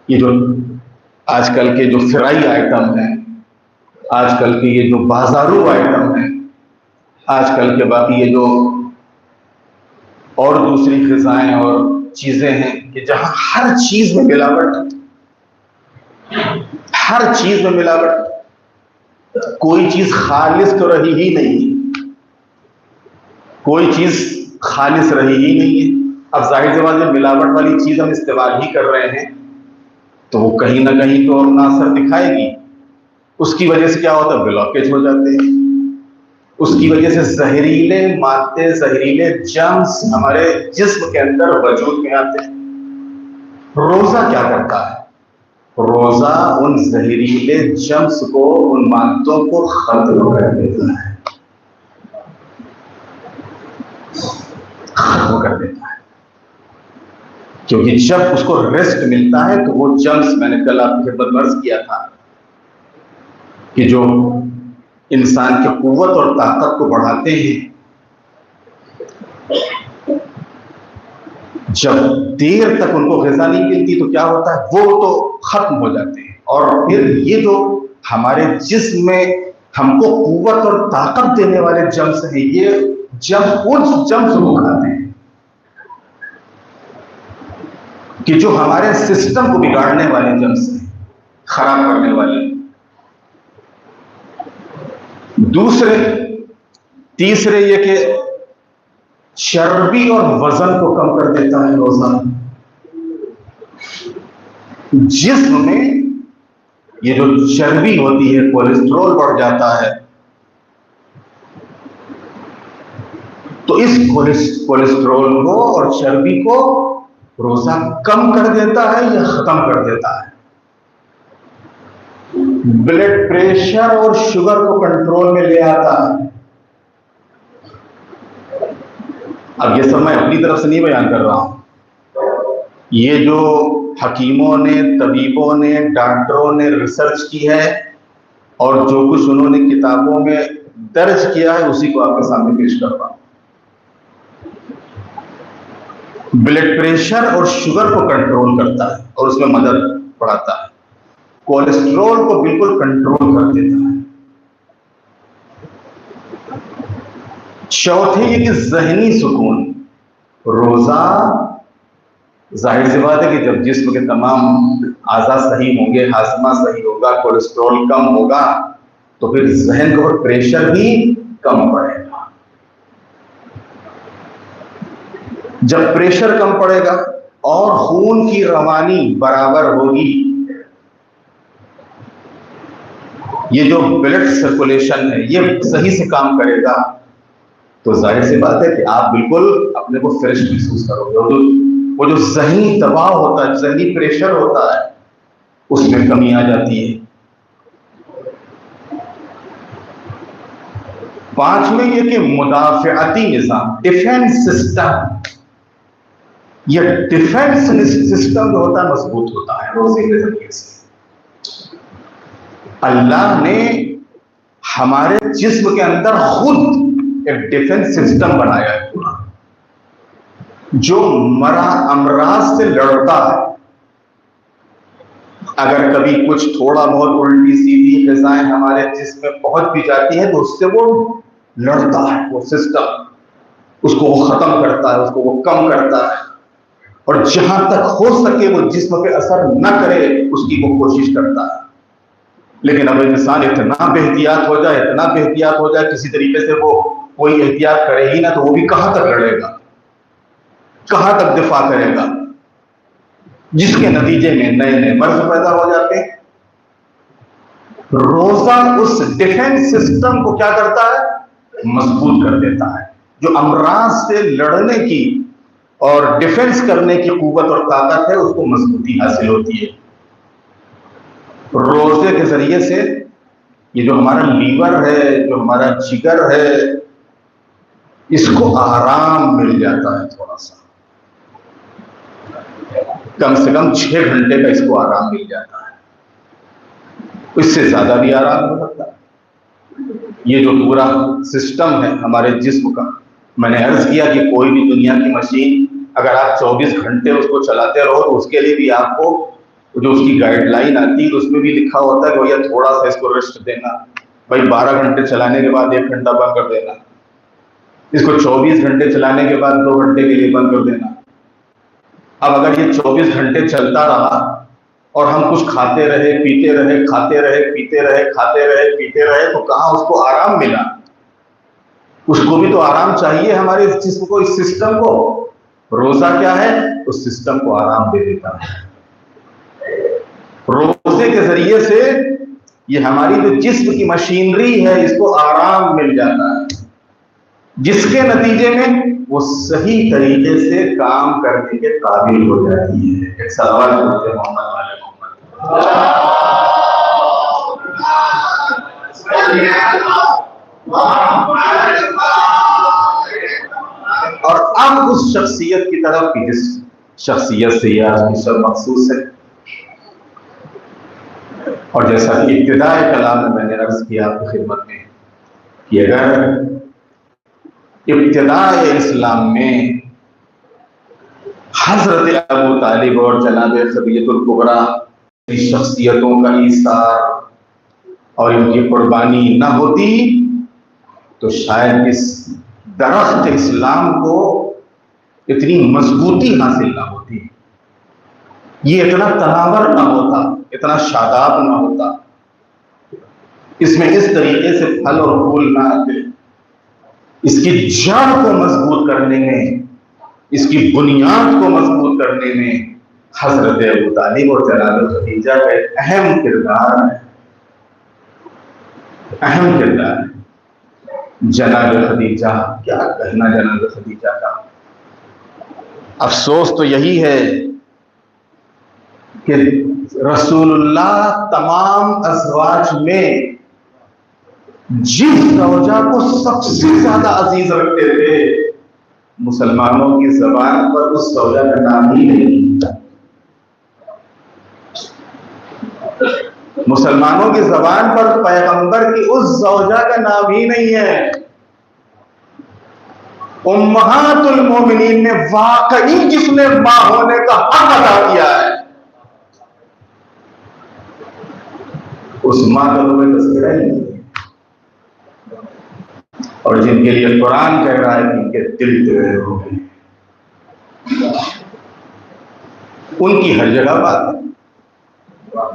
ये जो आजकल के जो फ्राई आइटम हैं, आजकल के ये जो बाजारू आइटम हैं, आजकल के बाकी ये जो और दूसरी ग़िज़ाएं और चीजें हैं कि जहां हर चीज में मिलावट, हर चीज में मिलावट, कोई चीज खालिस तो रही ही नहीं, कोई चीज खालिस रही ही नहीं है। अब जाहिर सी बात है, मिलावट वाली चीज हम इस्तेमाल ही कर रहे हैं तो वो कहीं ना कहीं तो अपना असर दिखाएगी। उसकी वजह से क्या होता है? ब्लॉकेज हो जाते हैं। उसकी वजह से जहरीले मादे, जहरीले जर्म्स हमारे जिस्म के अंदर वजूद में आते हैं। रोजा क्या करता है? रोजा उन जहरीले जर्म्स को, उन मादों को खत्म कर देता है, खत्म कर देता है। क्योंकि जब उसको रेस्ट मिलता है तो वो जर्म्स, मैंने कल आपकी खिदमत में अर्ज किया था कि जो इंसान की कुव्वत और ताकत को बढ़ाते हैं, जब देर तक उनको ग़िज़ा नहीं मिलती तो क्या होता है? वो तो खत्म हो जाते हैं। और फिर ये जो हमारे जिस्म में हमको कुव्वत और ताकत देने वाले जर्म्स हैं, ये जब उन जर्म्स को खाते हैं कि जो हमारे सिस्टम को बिगाड़ने वाले जर्म्स हैं, खराब करने वाले। तीसरे ये कि चर्बी और वजन को कम कर देता है रोजा। जिस्म में ये जो चर्बी होती है, कोलेस्ट्रॉल बढ़ जाता है, तो इस कोलेस्ट्रॉल को और चर्बी को रोजा कम कर देता है या खत्म कर देता है। ब्लड प्रेशर और शुगर को कंट्रोल में ले आता है। अब ये सब मैं अपनी तरफ से नहीं बयान कर रहा हूं, ये जो हकीमों ने, तबीबों ने, डॉक्टरों ने रिसर्च की है और जो कुछ उन्होंने किताबों में दर्ज किया है उसी को आपके सामने पेश कर रहा हूं। ब्लड प्रेशर और शुगर को कंट्रोल करता है और उसमें मदद बढ़ाता है। कोलेस्ट्रॉल को बिल्कुल कंट्रोल कर देता है। चौथे ये कि जहनी सुकून। रोजा, जाहिर सी बात है कि जब जिस्म के तमाम आज़ा सही होंगे, हाजमा सही होगा, कोलेस्ट्रॉल कम होगा, तो फिर जहन का प्रेशर भी कम पड़ेगा। जब प्रेशर कम पड़ेगा और खून की रवानी बराबर होगी ये जो ब्लड सर्कुलेशन है ये सही से काम करेगा तो जाहिर सी बात है कि आप बिल्कुल अपने को फ्रेश महसूस करोगे। वो जो ज़हनी दबाव होता है, ज़हनी प्रेशर होता है, उसमें कमी आ जाती है। पांचवें ये कि मुदाफ़ियाती निज़ाम, डिफेंस सिस्टम, ये डिफेंस सिस्टम जो होता है मजबूत होता है रोजे के जरिए से। अल्लाह ने हमारे जिस्म के अंदर खुद एक डिफेंस सिस्टम बनाया है पूरा, जो अमराज से लड़ता है। अगर कभी कुछ थोड़ा बहुत उल्टी सीधी ग़िज़ाएं हमारे जिस्म में पहुंच भी जाती है तो उससे वो लड़ता है, वो सिस्टम उसको वो खत्म करता है, उसको वो कम करता है, और जहां तक हो सके वो जिस्म पे असर न करे उसकी वो कोशिश करता है। लेकिन अब इंसान इतना बेहतियात हो जाए, इतना बेहतियात हो जाए, किसी तरीके से वो कोई एहतियात करे ही ना तो वो भी कहां तक लड़ेगा, कहां तक दिफा करेगा, जिसके नतीजे में नए नए मर्ज पैदा हो जाते हैं। रोजा उस डिफेंस सिस्टम को क्या करता है, मजबूत कर देता है। जो अमराज से लड़ने की और डिफेंस करने की कुव्वत और ताकत है उसको मजबूती हासिल होती है। रोजे के जरिए से ये जो हमारा लीवर है, जो हमारा जिगर है, इसको आराम मिल जाता है थोड़ा सा, कम से कम 6 घंटे का इसको आराम मिल जाता है, इससे ज्यादा भी आराम हो सकता है। ये जो पूरा सिस्टम है हमारे जिस्म का, मैंने अर्ज किया कि कोई भी दुनिया की मशीन अगर आप 24 घंटे उसको चलाते रहो तो उसके लिए भी आपको जो उसकी गाइडलाइन आती है तो उसमें भी लिखा होता है कि भैया थोड़ा सा इसको रेस्ट देना, भाई 12 घंटे चलाने के बाद 1 घंटा बंद कर देना, इसको 24 घंटे चलाने के बाद 2 घंटे के लिए बंद कर देना। अब अगर ये 24 घंटे चलता रहा और हम कुछ खाते रहे पीते रहे, खाते रहे पीते रहे, खाते रहे पीते रहे, तो कहाँ उसको आराम मिला? उसको भी तो आराम चाहिए, हमारे इस जिस्म को, इस सिस्टम को। रोजा क्या है, उस सिस्टम को आराम दे देता है। रोजे के जरिए से ये हमारी जो जिस्म की मशीनरी है इसको आराम मिल जाता है, जिसके नतीजे में वो सही तरीके से काम करने के काबिल हो जाती है। एक सवाल करते मोहम्मद वाले और अब उस शख्सियत की तरफ की जिस शख्सियत से यह मिशन मखसूस है, और जैसा कि इब्तिदाए कलाम में मैंने अर्ज किया आपकी खिदमत में कि अगर इब्तिदाए इस्लाम में हजरत अबू तालिब और जनाब खदीजतुल कुबरा की शख्सियतों का ईसार और इनकी कुर्बानी न होती तो शायद इस दरख्त इस्लाम को इतनी मजबूती हासिल ना होती, ये इतना तनावर ना होता, इतना शादाब ना होता, इसमें इस तरीके से फल और फूल ना आते। इसकी जड़ को मजबूत करने में, इसकी बुनियाद को मजबूत करने में हजरत अबू तालिब और जनाब खदीजा का एक अहम किरदार है, अहम किरदार है। जनाब खदीजा, क्या कहना जनाब खदीजा का। अफसोस तो यही है कि रसूलुल्लाह तमाम अज़वाज में जिस ज़ौजा को सबसे ज्यादा अजीज रखते थे, मुसलमानों की जबान पर उस ज़ौजा का नाम ही नहीं था। मुसलमानों की जबान पर पैगंबर की उस ज़ौजा का नाम ही नहीं है। उम्महातुल मोमिनीन ने वाकई जिसने मां होने का हक अदा किया है, उस मां का तुम्हें तस्वीर ही नहीं है। और जिनके लिए कुरान कह रहा है कि इनके दिल टेढ़े हो गए, उनकी हर जगह बात है,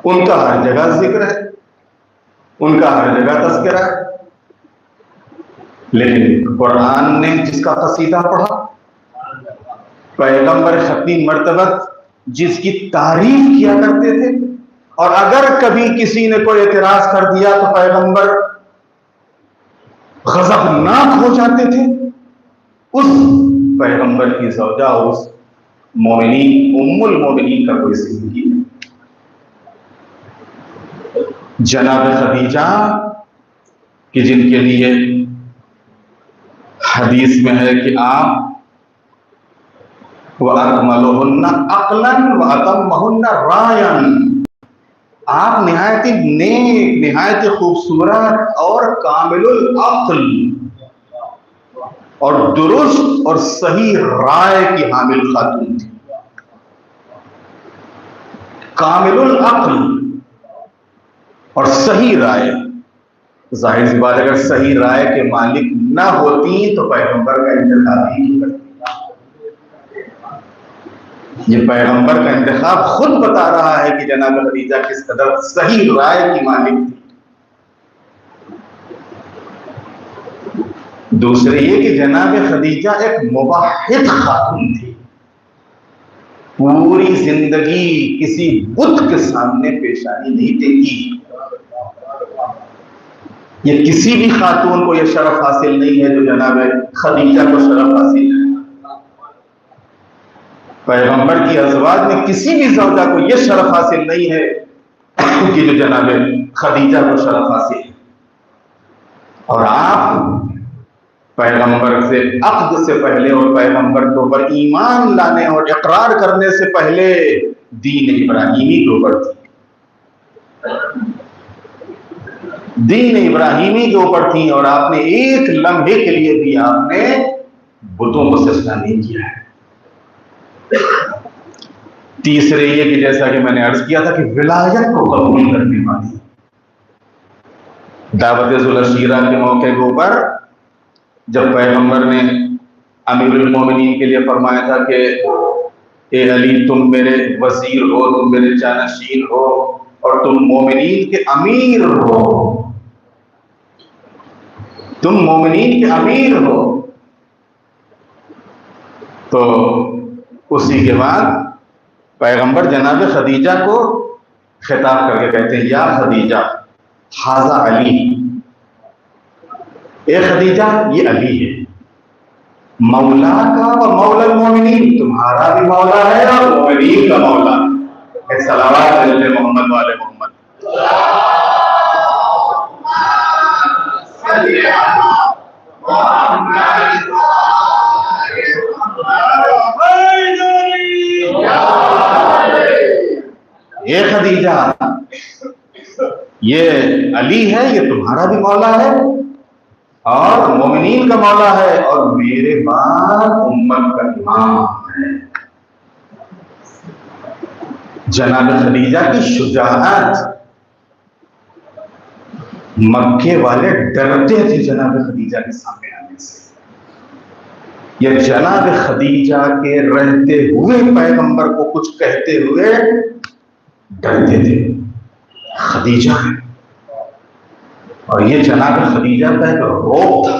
उनका हर जगह जिक्र है, उनका हर जगह तज़किरा है। लेकिन कुरान ने जिसका कसीदा पढ़ा, पैगंबर खत्मी मर्तबत जिसकी तारीफ किया करते थे, और अगर कभी किसी ने कोई एतराज कर दिया तो पैगंबर गजबनाक हो जाते थे। उस पैगंबर की ज़ौजा, उस मोमिनीन उम्मुल मोमिनीन का कोई जिक्र नहीं। जनाब खदीजा कि जिनके लिए हदीस में है कि आप व अकमलुहुन्ना अक़लन व अतम्महुन्ना रायन, आप निहायत नेक, निहायत खूबसूरत और कामिलुल अक्ल और दुरुस्त और सही राय की हामिल खातून थी। कामिलुल अक्ल और सही राय, जाहिर सी बात, अगर सही राय के मालिक न होती तो पैगंबर का इंतखाब ही नहीं करती। ये पैगंबर का इंतखाब खुद बता रहा है कि जनाब खदीजा किस कदर सही राय की मालिक थी। दूसरे ये कि जनाब खदीजा एक मुवाहिद खातून थी, पूरी जिंदगी किसी बुत के सामने पेशानी नहीं टेकी। ये किसी भी खातून को यह शरफ हासिल नहीं है जो जनाब खदीजा को शरफ हासिल है। पैगंबर की अज़वाज में किसी भी ज़ौजा को यह शरफ हासिल नहीं है कि जो जनाब खदीजा को शरफ हासिल है। और आप पैगंबर से अक़्द से पहले और पैगंबर के ऊपर ईमान लाने और इकरार करने से पहले दीन इब्राहीमी के ऊपर थी, दीन इब्राहीमी के ऊपर थी। और आपने एक लम्हे के लिए भी आपने बुतों को सजदा नहीं किया है। तीसरे ये कि जैसा कि मैंने अर्ज किया था कि विलायत को कबूल करने वाली, दावत ज़ुल-अशीरा के मौके के ऊपर जब पैगंबर ने अमीरुल मोमिनीन के लिए फरमाया था कि ए अली, तुम मेरे वजीर हो, तुम मेरे जानशीन हो और तुम मोमिनीन के अमीर हो, तुम मोमिनीन के अमीर हो, तो उसी के बाद पैगंबर जनाब खदीजा को खिताब करके कहते हैं, या खदीजा हाजा अली, ए खदीजा ये अली है, मौला का व मौला मोमिनीन, तुम्हारा भी मौला है और मोमिनीन का मौला है। सलावत अले मोहम्मद वाले मोहम्मद। ये खदीजा ये अली है, ये तुम्हारा भी मौला है और मोमिनीन का मौला है और मेरे बाद उम्मत का इमाम है। जनाब खदीजा की शुजाअत, मक्के वाले डरते थे जनाब खदीजा के सामने आने से। यह जनाब खदीजा के रहते हुए पैगंबर को कुछ कहते हुए डरते थे। खदीजा है और ये जनाब खदीजा का एक रोग था।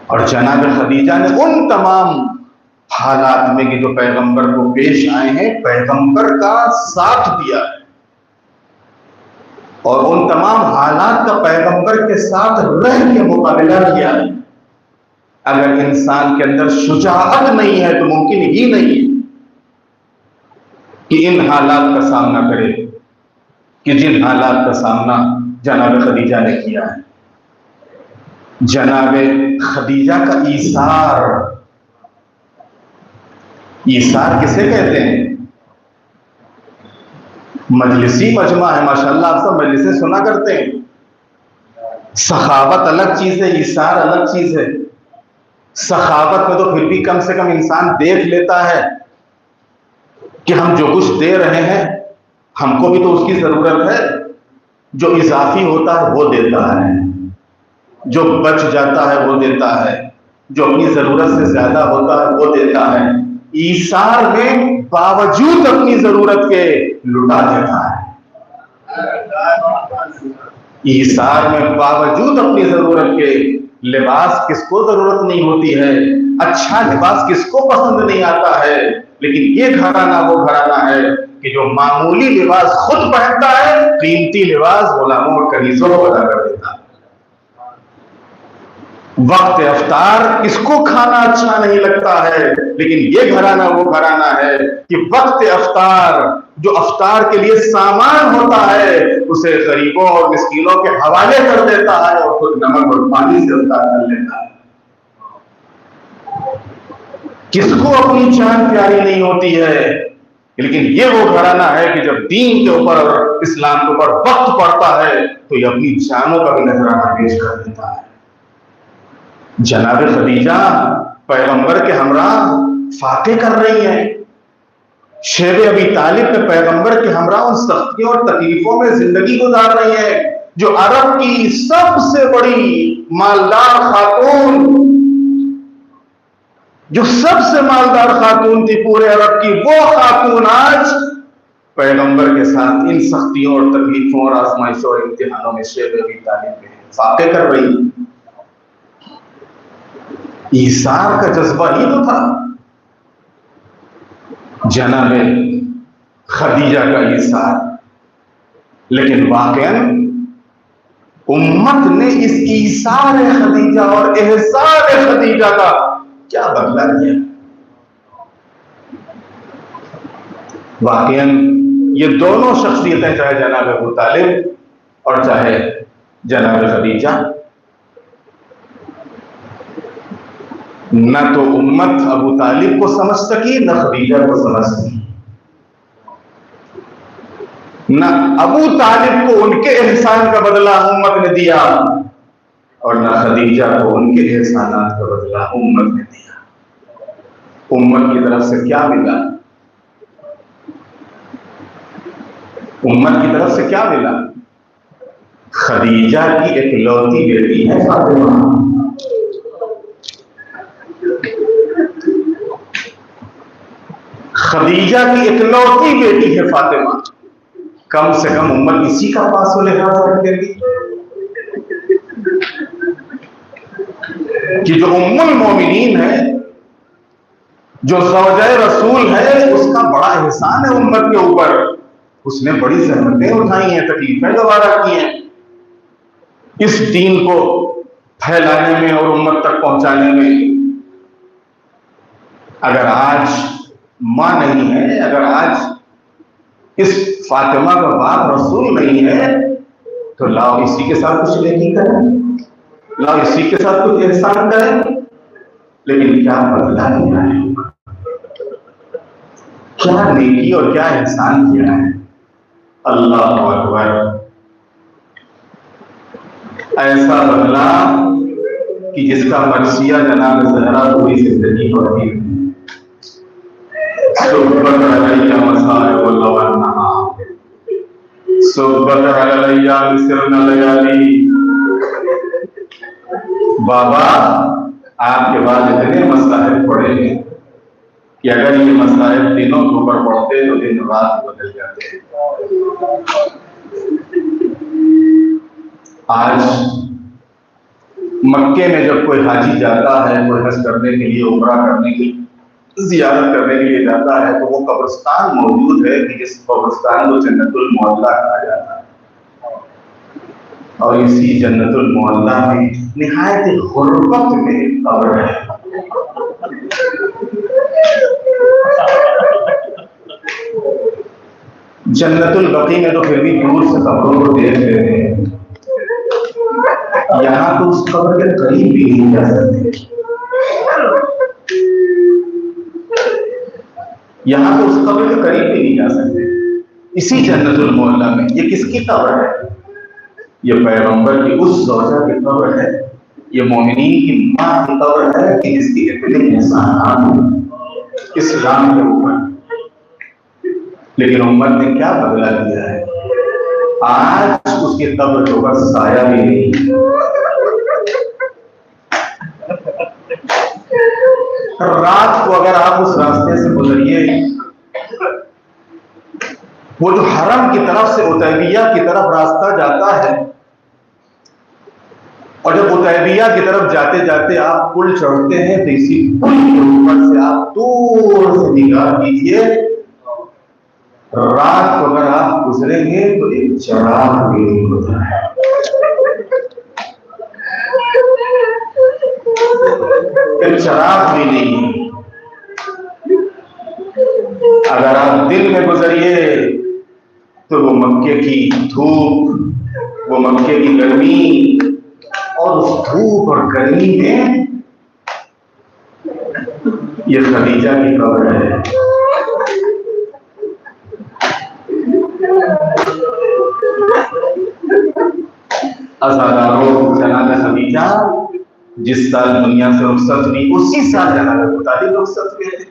और जनाब खदीजा ने उन तमाम हालात में कि जो पैगंबर को पेश आए हैं, पैगंबर का साथ दिया है और उन तमाम हालात का पैगंबर के साथ रह के मुकाबला किया है। अगर इंसान के अंदर शुजाअत नहीं है तो मुमकिन ही नहीं है कि इन हालात का सामना करे कि जिन हालात का सामना जनाब खदीजा ने किया है। जनाब खदीजा का ईसार, ईसार किसे कहते हैं? मजलिसी मजमा है माशाल्लाह, आप सब मजलिसें सुना करते हैं। सखावत अलग चीज है, ईसार अलग चीज है। सखावत में तो फिर भी कम से कम इंसान देख लेता है कि हम जो कुछ दे रहे हैं हमको भी तो उसकी जरूरत है। जो इजाफी होता है वो देता है, जो बच जाता है वो देता है, जो अपनी जरूरत से ज्यादा होता है वो देता है। ईसार में बावजूद अपनी जरूरत के लुटा देता है। ईसार में बावजूद अपनी जरूरत के, लिबास किसको जरूरत नहीं होती है, अच्छा लिबास किसको पसंद नहीं आता है, लेकिन ये घराना वो घराना है कि जो मामूली लिबास खुद पहनता है, कीमती लिबास गुलामों और कनीजों को अदा कर देता है। वक्त अफ्तार किसको खाना अच्छा नहीं लगता है, लेकिन ये घराना वो घराना है कि वक्त अफ्तार, जो अफ्तार के लिए सामान होता है, उसे गरीबों और मिस्कीनों के हवाले कर देता है और खुद नमक और पानी से अफ्तार कर लेता है। किसको अपनी जान प्यारी नहीं होती है, लेकिन ये वो घराना है कि जब दीन के ऊपर और इस्लाम के ऊपर वक्त पड़ता है तो ये अपनी जानों का भी नजराना पेश कर देता है। जनाब खदीजा पैगंबर के हमरा फाते कर रही है, शेर अबी तालिब पे पैगंबर के हमरा उन सख्तियों और तकलीफों में जिंदगी गुजार रही है। जो अरब की सबसे बड़ी मालदार खातून, जो सबसे मालदार खातून थी पूरे अरब की, वो खातून आज पैगंबर के साथ इन सख्तियों और तकलीफों और आजमाइशों और इम्तिहानों में शेर अबी तालिब पे फाते कर रही है। ईसार का जज्बा ही तो था जनाब खदीजा का ईसार, लेकिन वाकई उम्मत ने इस ईसार खदीजा और एहसार खदीजा का क्या बदला लिया। वाकई ये दोनों शख्सियतें, चाहे जनाब अबू तालिब और चाहे जनाब खदीजा, न तो उम्मत अबू तालिब को समझ सकी, न खदीजा को समझ सकी। न अबू तालिब को उनके एहसान का बदला उम्मत ने दिया और न खदीजा को उनके एहसानात का बदला उम्मत ने दिया। उम्मत की तरफ से क्या मिला? उम्मत की तरफ से क्या मिला? खदीजा की इकलौती बेटी है फातिमा। खदीजा की इकलौती बेटी है फातिमा। कम से कम उम्मत इसी का पास लिहाज रख देगी कि जो उम्मुल मोमिनीन है, जो ज़ौजाए रसूल है, उसका बड़ा एहसान है उम्मत के ऊपर। उसने बड़ी ज़हमतें उठाई हैं, तकलीफें गवारा की हैं इस दीन को फैलाने में और उम्मत तक पहुंचाने में। अगर आज मां नहीं है, अगर आज इस फातिमा का बाप रसूल नहीं है, तो लाओ इसी के साथ कुछ नेकी करें, लाओ इसी के साथ कुछ एहसान करें। लेकिन क्या बदला दिया है, क्या नेकी और क्या एहसान किया है। अल्लाह अकबर। ऐसा बदला कि जिसका मर्सिया जनाब ज़हरा पूरी जिंदगी होती है। बाबा आपके बाद इतने मसाइल पड़े हैं कि अगर ये मसाइल दिनों के ऊपर पड़ते तो दिन रात बदल जाते। आज मक्के में जब कोई हाजी जाता है, कोई हज करने के लिए, उम्रा करने के लिए, जियारत करने के लिए जाता है, तो वो कब्रिस्तान मौजूद है कि जिस कब्रिस्तान को जन्नतुल मोहल्ला कहा जाता है। और इसी जन्नतुल मोहल्ला में निहायत गुर्बत में कब्र है। जन्नतुल बकी में तो फिर भी दूर से कब्रों को देख लेते हैं, यहाँ तो उस कब्र के करीब भी नहीं जा सकते। यहाँ तो उस कब्र के करीब भी नहीं जा सकते। इसी जन्नतुल मोहल्ला में ये किसकी कब्र है? ये पैगंबर की उस ज़ौजा की कब्र है, ये मोमिनीन की मां की कब्र है कि जिसकी इतने एहसानात इस्लाम के ऊपर। लेकिन उम्मत ने क्या बदला दिया है? आज उसकी कब्र के ऊपर साया भी नहीं। रात को अगर आप उस रास्ते से गुजरिए, वो जो हरम की तरफ से उतैबिया की तरफ रास्ता जाता है, और जब उतैबिया की तरफ जाते जाते आप पुल चढ़ते हैं, तो इसी पुल के ऊपर से आप दूर से निगाह कीजिए रात को अगर आप गुजरेंगे तो एक चिराग भी नहीं होता है, एक चिराग भी नहीं। अगर आप दिन में गुजरिए तो वो मक्के की धूप, वो मक्के की गर्मी, और उस धूप और गर्मी में ये खदीजा की कब्र है। अज़ादारों जनाज़ा खदीजा जिस साल दुनिया से रुखसत हुई उसी साल जनाज़ा अबू तालिब रुखसत हुए थे।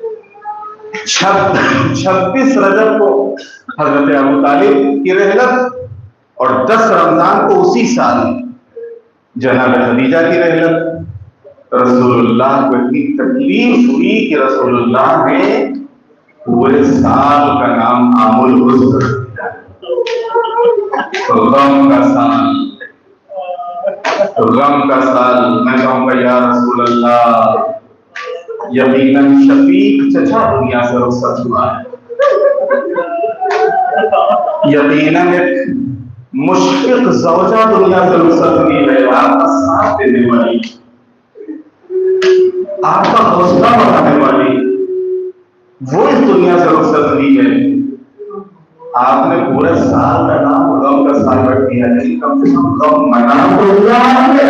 26 रजब को हजरत अबू तालिब की रहलत और 10 रमजान को उसी साल जनाब खदीजा की रहलत। रसूलुल्लाह को इतनी तकलीफ हुई कि रसूलुल्लाह ने पूरे साल का नाम आमुल हुज़्न रख दिया, गम का साल, गम का साल। मैं कहूँगा या रसूलुल्लाह, यकीनन शफीक चचा दुनिया से रुखसत हुआ है, यकीनन एक मुश्किल ज़ौजा दुनिया से रुखसत हुई है, आपका साथ देने वाली, आपका हौसला बढ़ाने वाली वो इस दुनिया से रुखसत हुई है। आपने पूरे साल का नाम गम का साल रख दिया, लेकिन कम से कम गम मना तो हुआ है।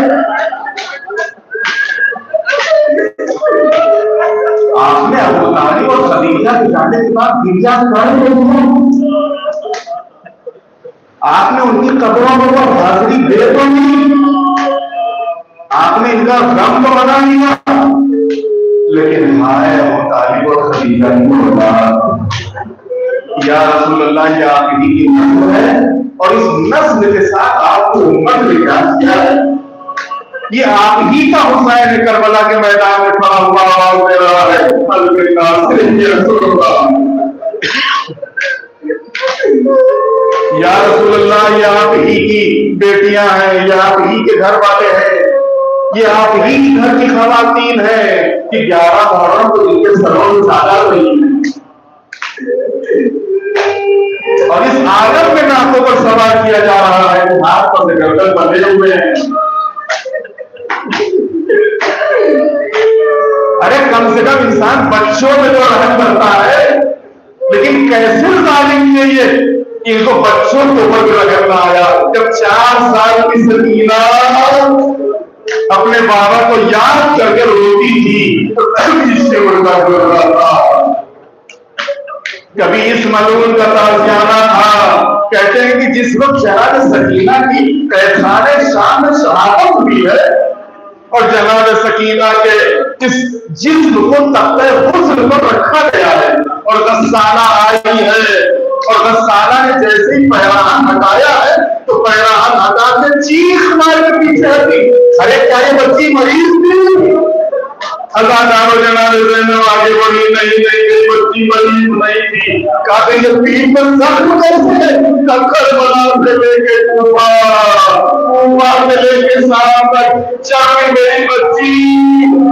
आपने अबू तालिब और खदीजा के जाने के बाद गिरजा आपने उनकी कब्रों पर हाजिरी दे तो नहीं, आपने इनका गम तो बना लिया, लेकिन हाय अबू तालिब और खदीजा या रसूलुल्लाह, ये आपकी की नस्ल है और इस नस्ल के साथ आपको उम्मत ने क्या किया है। ये आप ही का हुसैन करबला के मैदान में खड़ा हुआ आवाज दे रहा है, या रसूलुल्लाह, ये आप ही की बेटियां हैं, ये आप ही के घर वाले हैं, ये आप ही की घर की खवातीन है कि 11 मुहर्रम को जिनके सरों में सादा हुई है और इस आदम में नाकों पर सवार किया जा रहा है, हाथ पर गर्दन बंधे हुए हैं। अरे कम से कम इंसान बच्चों में तो रहम करता है, लेकिन कैसे जालिम है ये, इनको बच्चों के ऊपर भी रहम ना आया। जब 4 साल की सकीना अपने बाबा को याद करके रोती थी तो इससे उड़ता बोल रहा था। कभी इस मलून का ताज़ियाना था, कहते हैं कि जिस वक्त शहादत सकीना की तहखाने शाम में शहादत हुई है और जनाब सकीना के इस जिस्म को तख्ते हुस्न पर रखा गया है और गस्साना आई है और गस्साना ने जैसे ही पैराहन हटाया है तो पैराहन हटा के चीख मार के पीछे हटी। अरे क्या ये बच्ची मरीज थी? अज़ादारों जनाब आगे बढ़ी नहीं, बच्ची मरीज नहीं थी। कहते ये पीठ पर जख्म कैसे, करबला से लेके कूफा से लेके शाम तक जब मेरी बच्ची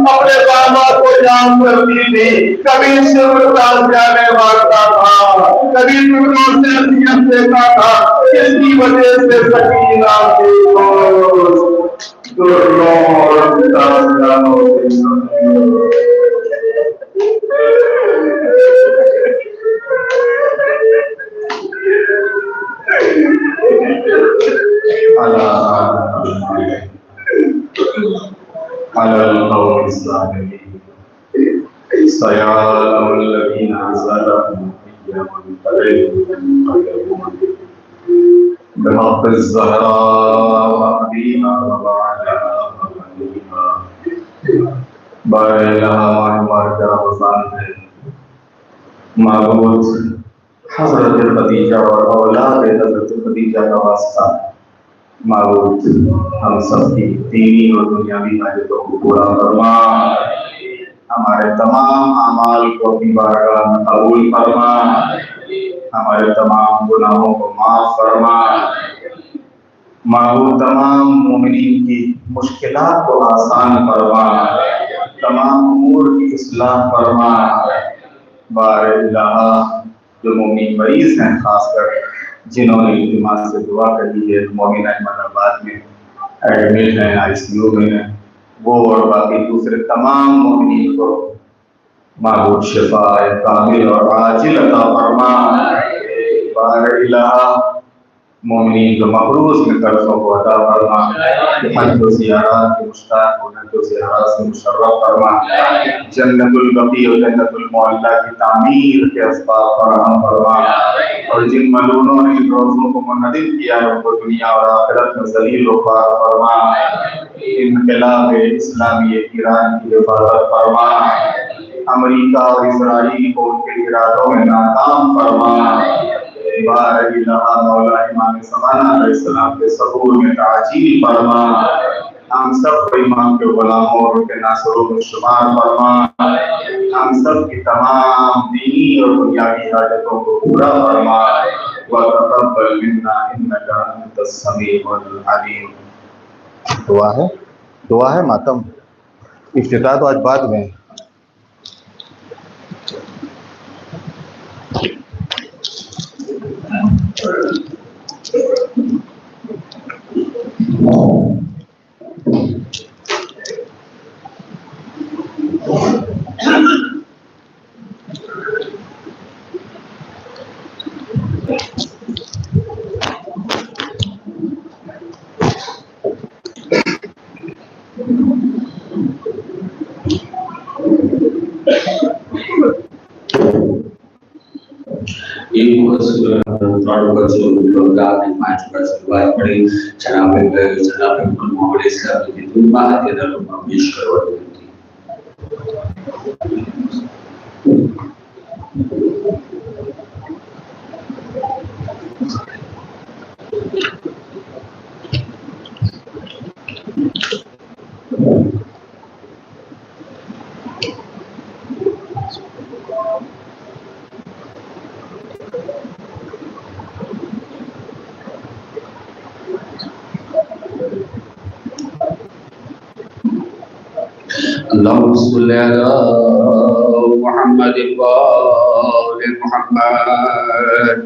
अपने बाबा को याद करती थी, कभी शिवदास जाने वाला था, कभी दूरों से असियत देता था, किसकी वजह से सकीना की हजरत खदीजा और औलाद हजरत खदीजा का वास्ता माबूद हम सबकी दीनी और दुनियावी हाजतों को पूरा फरमा, हमारे तमाम अमाल को अपनी बारगाह में कबूल फरमा, हमारे तमाम गुनाहों को माफ फरमा। माबूद तमाम मोमिनीन की मुश्किलात को आसान फरमा, तमाम उमूर की इस्लाह फरमा। बार इलाहा जो मोमिन मरीज हैं, खासकर जिन्होंने इल्तिमास से दुआ करी है, मोमिन अहमदाबाद में एडमिट हैं, ICU में हैं, वो और बाकी दूसरे तमाम मोमिन को माबूद शिफा कामिल और आजिल अता फरमा। बार इलाहा मोमिनीन जो मखरूज में कर्जों को अदा फरमा, हज व ज़ियारत के मुश्ताक होने को ज़ियारत से मुशर्रफ फरमा, जन्नतुल बकी और जन्नतुल मौला की तामीर के असबाब फराहम फरमा, और जिन मलूनों ने इन रोज़ों को मुनज़्ज़म किया है उनको दुनिया और आखिरत में ज़लील व ख़ार फरमा, इनक़िलाब इस्लामी ईरान की हिफाज़त फरमा, अमेरिका और इसराइल को उनके इरादों में नाकाम फरमा। मौला इमाम ज़माना अलैहिस्सलाम के सबूर में ताजील फरमा, हम सब को इमाम के गुलामों और उनके नासरों में शुमार फरमा, हम सब की तमाम दीनी और दुनियावी हाजतों को पूरा फरमा। व तक़ब्बल मिन्ना इन्नका अंतस समीउल अलीम। दुआ है मातम, इफ्तिताह तो आज बाद में। अल्लाहुम्मा सल्लि अला मुहम्मद व आलि मुहम्मद।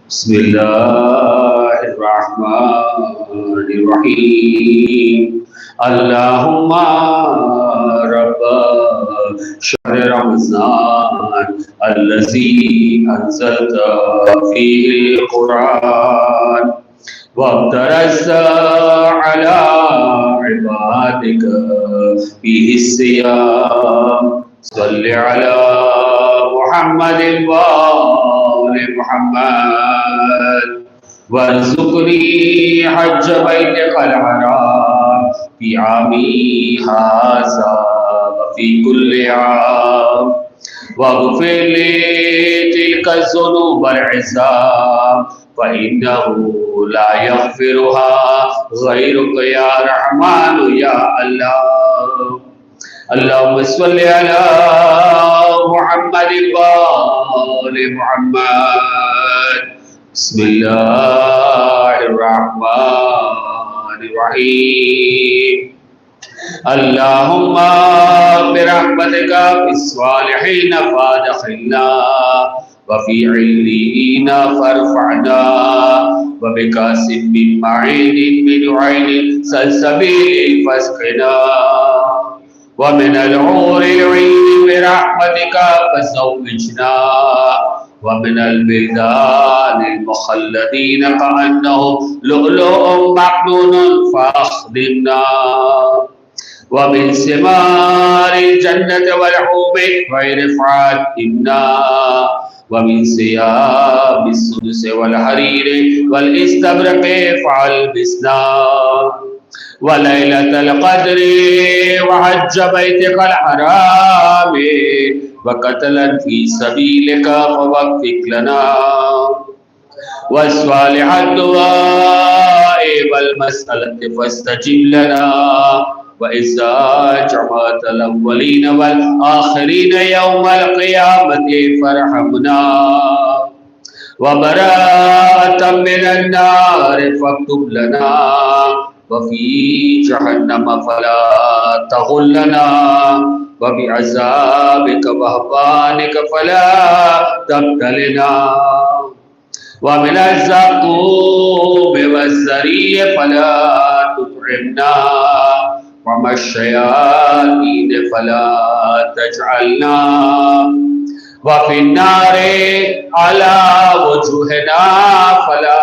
बिस्मिल्लाहिर्रहमानिर्रहीम। अल्लाहुम्मा रब्ब शहर रमज़ान अल्लज़ी अंज़लता फ़ीहिल कुरान वफ़्तरज़ अला इबादिका फ़ीहि सियाम सल्लि अला मुहम्मदिन व आलि मुहम्मद वरज़ुक़नी हज्ज बैतिकल हराम फ़ी आमी हाज़ा व फ़ी कुल्लि आम वग़फ़िर ली तिल्का ज़ुनूबल इज़ाम फ़इन्नहु ला यग़फ़िरुहा ग़ैरुका या रहमान या अल्लाह। अल्लाहुम्मा सल्लि अला मुहम्मद व आलि मुहम्मद। बिस्मिल्लाहिर्रहमानिर्रहीम। अल्लाहुम्मा बिरहमतिका फिस्सालिहीन फअदखिलना व फी इल्लीयीना फरफ़अना व बिकासिम मिन मईनिन मिन उईनिन सलसबीलिन फस्क़िना व मिनल हूरिल ईन बिरहमतिका फज़व्विजना व मिनल बिलदानिल मुख़ल्लदीन कअन्नहुम लुअलुअ्उम मक्नूनुन फ़अख़बिरना व मिन सिमारिल जन्नति वल हूरि गैर फ़ातिना व मिन सियाबिस सुदुस वल हरीरि वल इस्तबरक़ि फ़अल्बिसना व लैलतल क़द्रि व हज्ज बैतिकल हराम व क़त्लन फ़ी सबीलिका फ़वफ़िक़ लना व स्वालिहत दुआए वल मसअलति फ़स्तजिब लना व इज़ा जमअतल अव्वलीन वल आखिरीन यौमल क़ियामति फ़रहमना व बराअतम मिनन नार फ़क्तुब लना वफी जहन्नम फला तगुल्लना वबिअज़ाबिक वहवानिक फला तब्तलिना वमिनज़्ज़क़ूम वज़्ज़रीय फला तुत'इमना वमश्शयातीन फला तजअलना वफ़िन्नारे अला वजुहना फला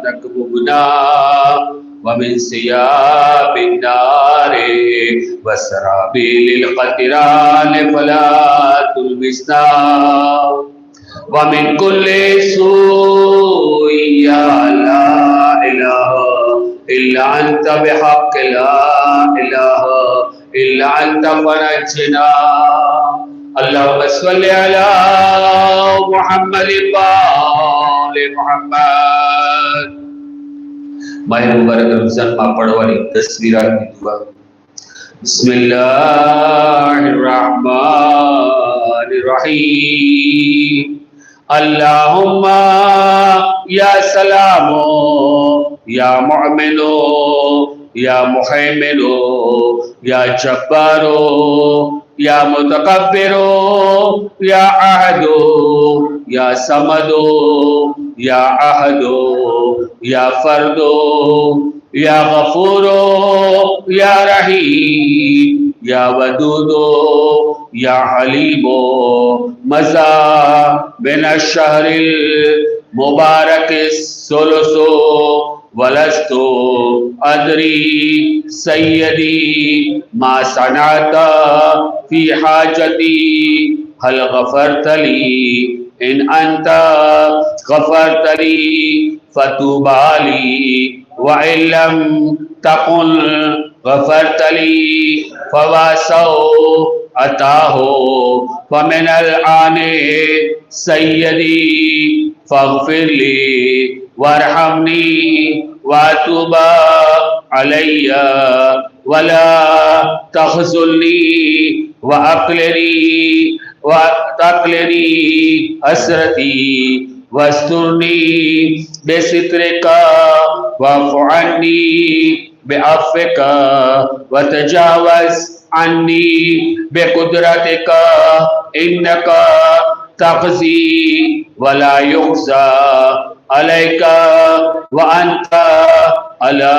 तकबुबना वमिन सियाबिन्नारे वसराबिलिल क़तिरान फला तुलबिसना वमिन कुल्ली सूइया ला इलाहा इल्ला अंत बिहक़्क़ि ला इलाहा इल्ला अंत फनज्जिना अल्लाहुम्मा सल्लि अला मुहम्मद व आले मुहम्मद। माह मुबारक रमजान में पढ़वानी 10वीं रात की दुआ। बिस्मिल्लाहिर्रहमानिर्रहीम। अल्लाहुम्मा या सलामो या मुअमिनो या मुहैमिनो या जब्बारो या मुतकब्बिरो या अहदो या समदो या अहदो या फर्दो या गफूरो या रहीम या वदूदो या हलीमो मज़ा बिन अश-शहरिल मुबारक सुलसो वलस्तु अदरी सय्यदी मा सनाता फी हाजती हल गफरतली इन अंता गफरतली फतुबाली व इल्लम तकुल गफरतली फवासौ अताहो फमिनल आने सय्यदी फगफिरली वरहमनी वातुबा अलैया वला तखजुलनी व अकलनी असरती वस्तुरनी बेसित्रिका वफ़अन्नी बेअफ़्विका वतजावज़ अन्नी बेकुदरतिका इन्नका तक़ज़ी वला युक़ज़ा अलैका व अंता अला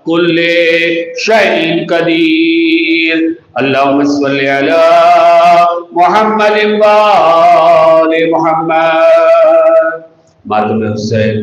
कुल्ले शैइन कदीर। अल्लाहुम्मा सल्लि अला मुहम्मद व आले मुहम्मद। मातम हुसैन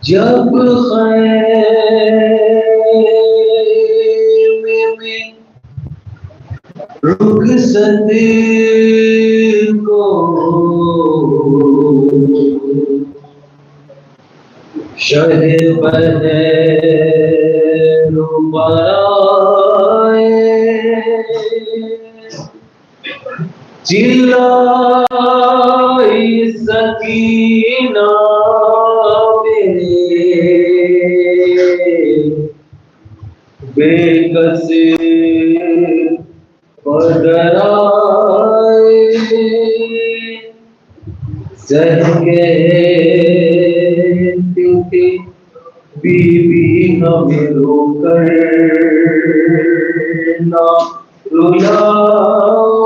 जब ख़ैमे में रुख़सत को शहे बहर बराए चिल्लाई सकीना बेकसे पदराए सहके थी बीबी हमें रोकर ना रुलाओ।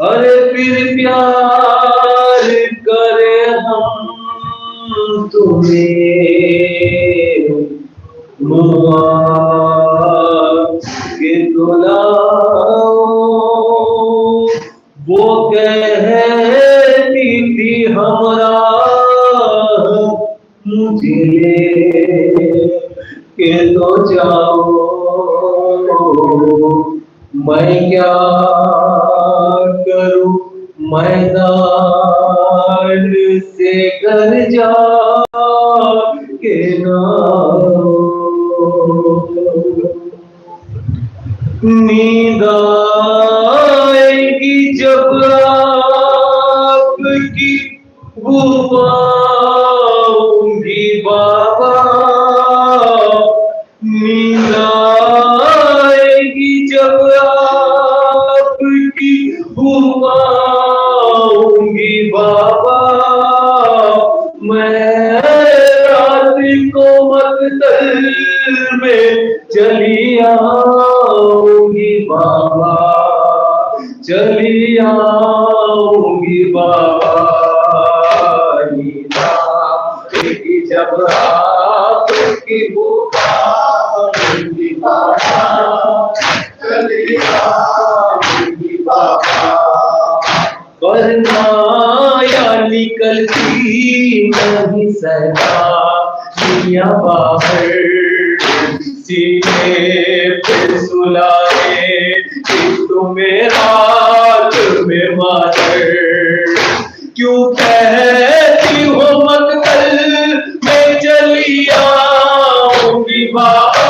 अरे फिर प्यार करे हम तुम्हें के दुलाओ। वो कहती थी हमरा मुझे ले के तो जाओ, मैं क्या करूं मैदान से घर जा के ना, नींद आएगी जब आपकी बुलाऊंगी बाबा, नींद आएगी जब आपकी बुलाऊंगी बाबा, मैं रात को मकतल में चली आऊंगी बाबा, चली आऊंगी बाबा, नींद आएगी जब आपकी बुलाऊंगी बाबा, चली आऊंगी बाबा, फरमाया निकलती नहीं सदा दुनिया बाहर, सीने पे सुलाए तुम्हें रात में मातर, क्यों कहती हो मकतल में चली आऊंगी बाबा,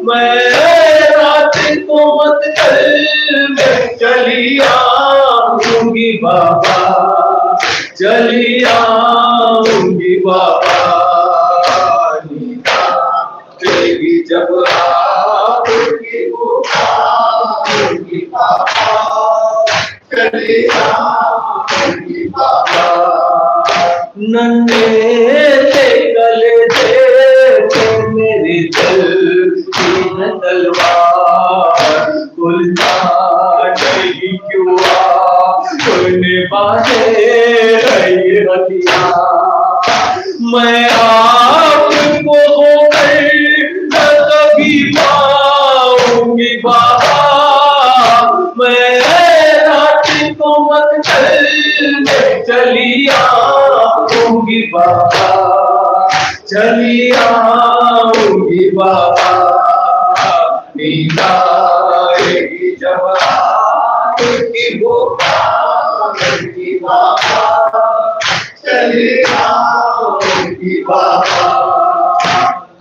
मैं रात को मकतल में चली आऊंगी बाबा, चली आऊंगी बाबा, जब आपकी बुलाऊंगी बाबा, चली आऊंगी बाबा, नन्हे से कलेजे पे मेरे दिल की न तलवार, खुलता नहीं क्यों आपने बांधे रही हथियार, मैं आपको होकर कभी पाऊंगी बाबा, मैं रात को मकतल में चली आऊंगी बाबा, चली आऊंगी बाबा, नींद आएगी जब आपकी बुलाऊंगी बाबा, चली आऊंगी बाबा,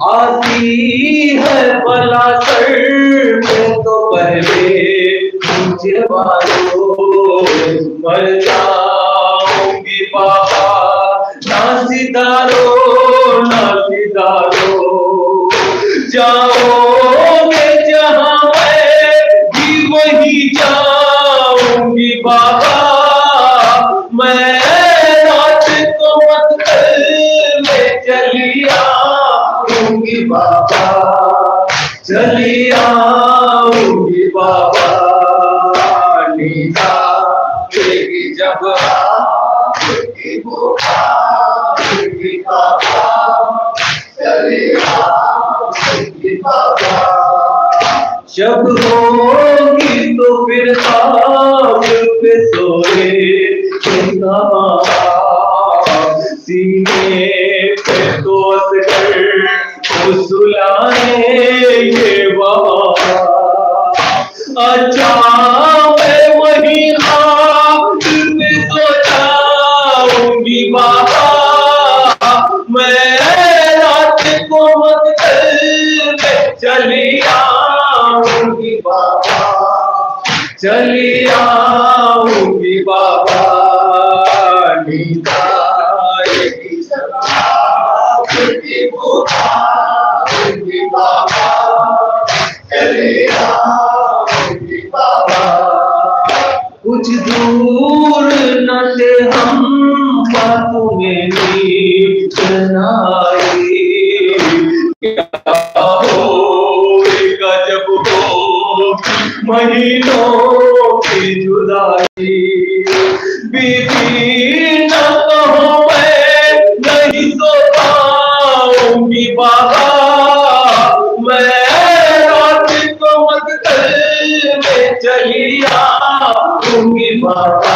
आती है बला सर में तो पहले मुझे मारो, मर जाऊंगी बाबा, ना सितारो ना सितारो, जाओगे जहां मैं भी वही जाऊंगी बाबा, मैं रात को मकतल में चली आऊंगी बाबा, चली आऊंगी बाबा, नींद आएगी जब आपकी बुलाऊंगी बाबा, चली आऊंगी बाबा, जब होगी तो फिर आप पे सोए सीने पे दोस्त कर सुलाएंगे बाबा, अच्छा मैं वही रात में सो जाऊंगी बाबा, मैं रात को मकतल में चली आऊंगी बाबा, चली आऊंगी बाबा, नींद आएगी जब आपकी बुलाऊंगी बाबा, चली आऊंगी बाबा, कुछ दूर न थे हम बातों में नींद न आई, क्या होगा जब हो महीनों की जुदाई, बीती न कहो मैं नहीं सो पाऊंगी बाबा, मैं रात को मकतल में चली आऊंगी बाबा,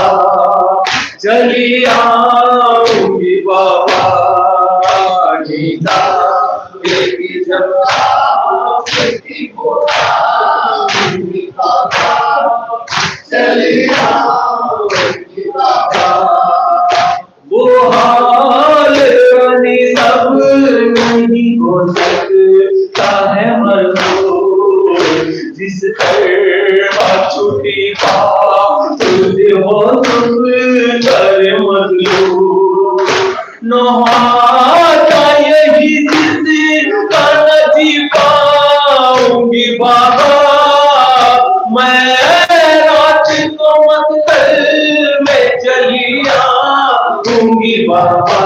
चली आऊंगी बाबा, हाल रानी सब नहीं हो सकता है मजबूर, जिस पर छुट्टी पा तुझे हो तुम कर मजबूर। नहाता यही जिसका न जी पाऊंगी बाबा, मैं रात को मंदिर में चली आऊंगी बाबा,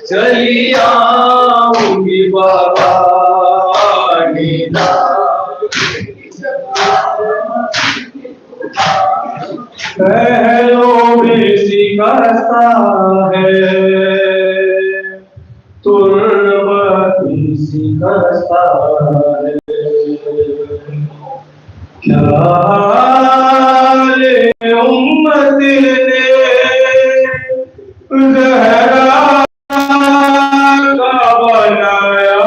चली आऊंगी बाबा। नीना पहलों में शिकस्ता है, तुर्बती शिकस्ता है, क्या ले उम्मत ने ज़हरा का बनाया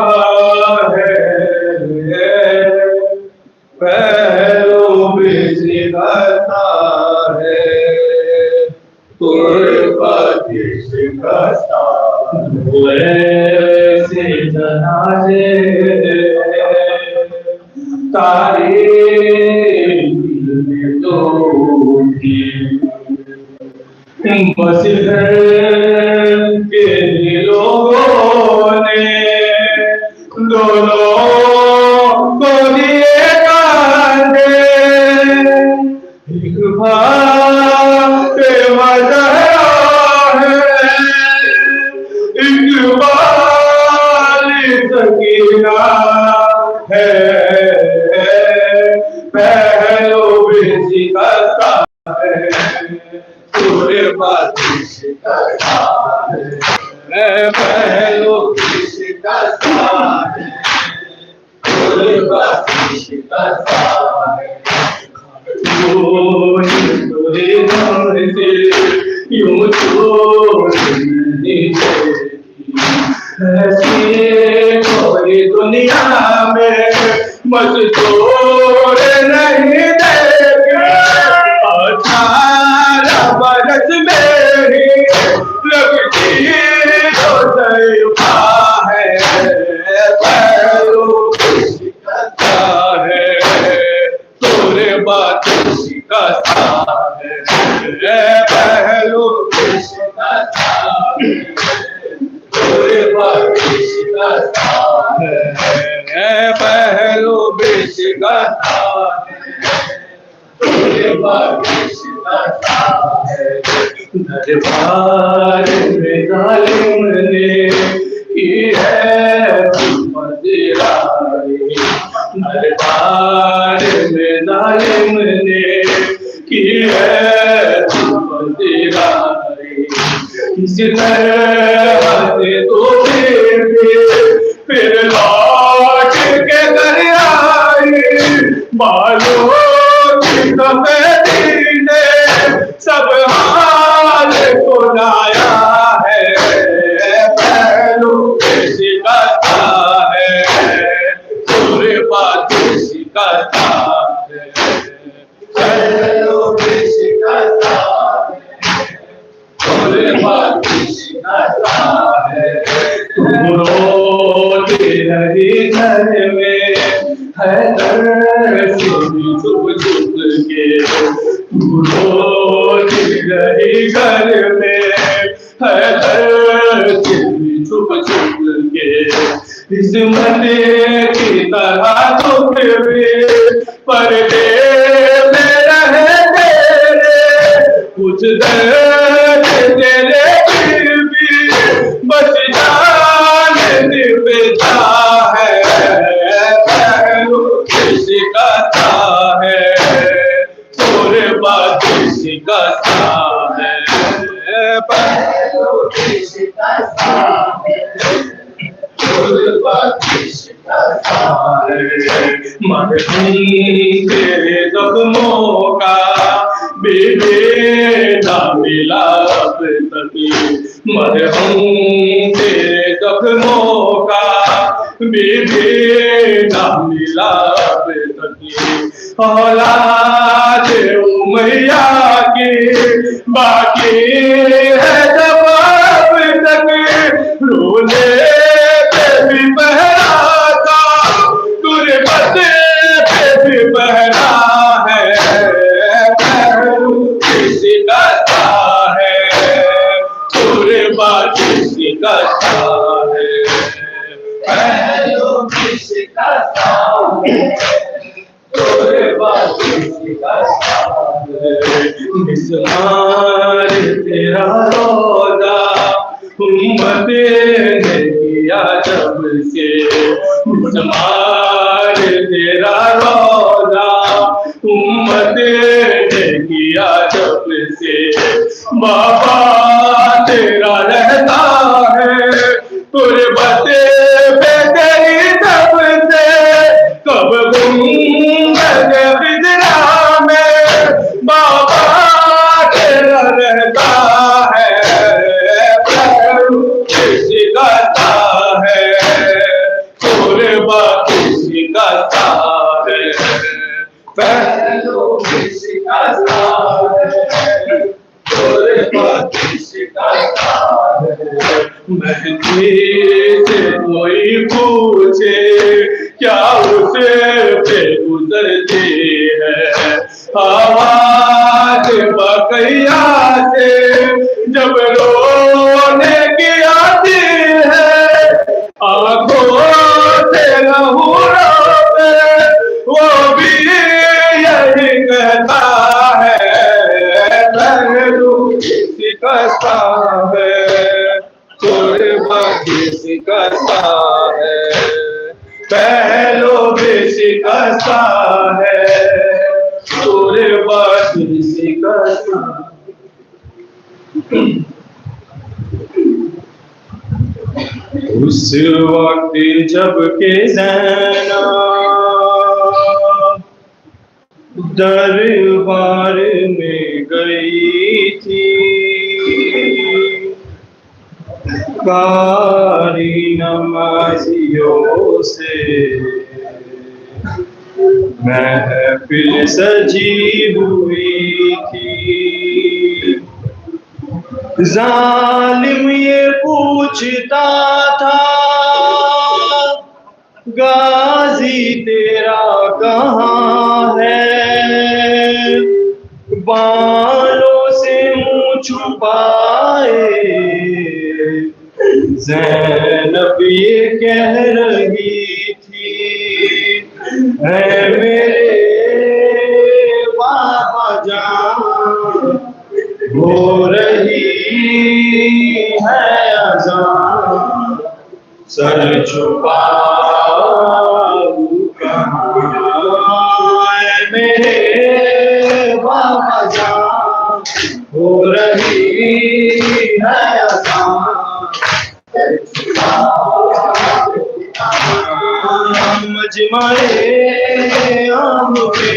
है, पहलों में शिकस्ता है, तुर्बती शिकस्ता वैसे जनाजे तारीख में तो बस घर के लोगों ने दोनों को दिए कांधे, एक बात मज़ा है, इकबाल सकीना है, पहलों में शिकस्ता है, तुर्बती शिकस्ता है, पहलों में शिकस्ता है, तुर्बती शिकस्ता है। यूं छोड़ नहीं ऐसी कोई दुनिया में मजदूर नहीं देखे, 18 बरस मेरी लगती तो ज़ैफ़ा है, पहलों में शिकस्ता है, तुर्बती शिकस्ता है, पहलों में शिकस्ता है, तुर्बती शिकस्ता है, पहलों में शिकस्ता है, तुर्बती शिकस्ता है। दरबार में जालिम ने की है पजीराई, दरबार में जालिम ने की है पजीराई, इस तरह से तो फिर लौट के घर आई, बालों की सफेदी ने सब हाल को लाया है, पहलों में शिकस्ता है, तुर्बती शिकस्ता है, पहलों में शिकस्ता है, तुर्बती शिकस्ता है। तुम रोते रही घर में है दर्द छुप छुप के, तुम रोते रही घर में है दर्द छुप छुप के, इस मने की तरह दुख भी पर्दे में रहे तेरे, कुछ दर्द तेरे फिर भी बस जान निभता है, पहलों में शिकस्ता है, तुर्बती शिकस्ता है, पहलों में शिकस्ता है, तुर्बती शिकस्ता है। मरहूम तेरे ज़ख्मों का बेबेदा मिला अब तक, मरहूम तेरे ज़ख्मों का बेबेदा मिला अब तक, औलाद उमैया की बाकी है जवान किसका है, पहलू किसका है, तोरबा किसका है। मिसमार तेरा रोजा उम्मत ने किया जब से, मिसमार तेरा रोजा उम्मत ने किया जब से। बाबा तेरा रहता है तुरबत पे तेरी तब से, कब गुंबद खिजरा में बाबा तेरा रहता है, किसका है, तुरबा किसका है, पहलू किसका है, तुरबा किसका है। महदी से कोई पूछे क्या उसे पे गुजरती है, आवाज बकैया से जब रोने की आती है, आंखों से लहू रोते वो भी यही कहता है, पहलू किसका है, तुरबा किसका है, पहलू किसका है, तुरबा किसका है। उस वक्त जब के ज़ैना दरबार में गई थी, कारी नमाजियों से महफिल सजी हुई थी। जालिम ये पूछता था गाजी तेरा कहाँ है, बालों से मुँह छुपाए ज़ैनब ये कह रही थी, है मेरे बाबा जान हो रही है अज़ान, सर छुपाऊं कहाँ, है मेरे बाबा जान हो रही है अज़ान, मजमाए आम के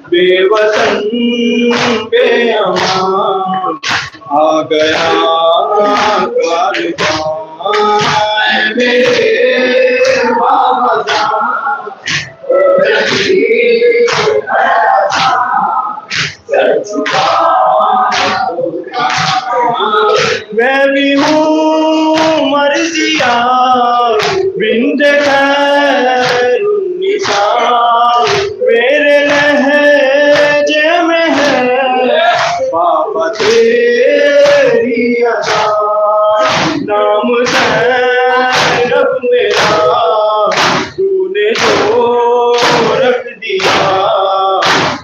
बेवतन बेअमान आ गया कारवां, मेरे बाबा जान मैं भी हूँ मर्जिया बिंद खैरुन्निसा, मेरे लहजे में है बाबा तेरी अदा, नाम ज़ैनब मेरा तूने जो रख दिया,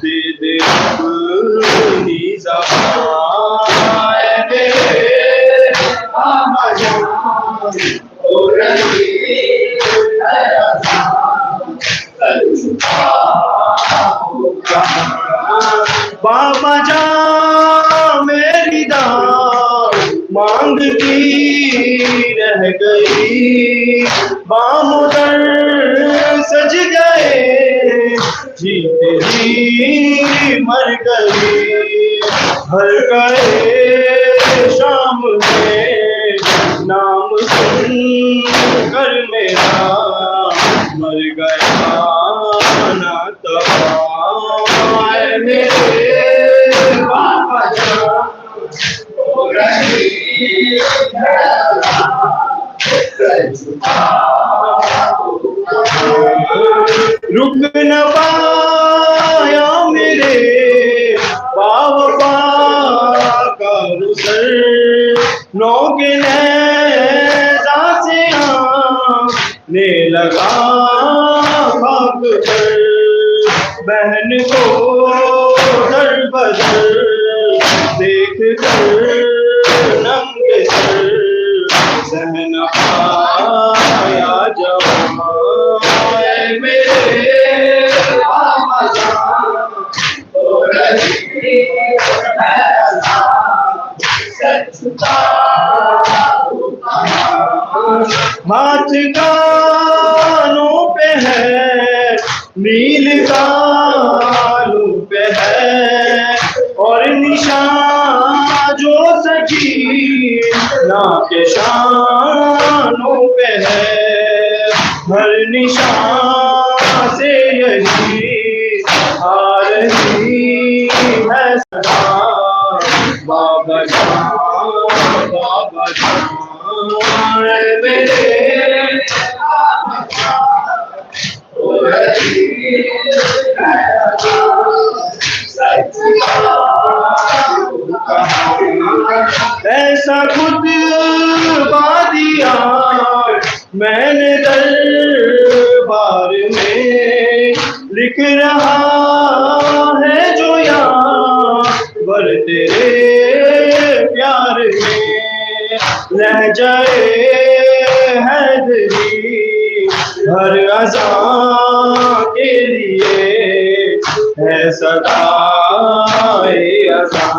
दे दे अपनी ज़बान, मेरे बाबा जान हो रही बाबा जान मेरी दान मांगती रह गई, बामुदर सज गए जीते ही मर गई, भर गए शाम में नाम सुन कर मेरा, मर गया नाता मेरे बाबा जान हो रही रुक न पाया मेरे बाबा का रुसर, नोक नेज़ा से आने लगा खाक पर, बहन को दर बदर देख कर नंगे सर, सहन आया जवान मेरे बाबा जान, हाथ कानों पे है, नील कानों पे है, और निशान जो सकी ना के शानों पे है, हर निशान से यही आ रही है सदा, बाबा जान मेरे ऐसा खुद दिया मैंने दरबार में, लिख रहा है जो यहाँ बर तेरे प्यार में, रह जाए हैदरी हर अज़ां के लिए, है सदाए अज़ां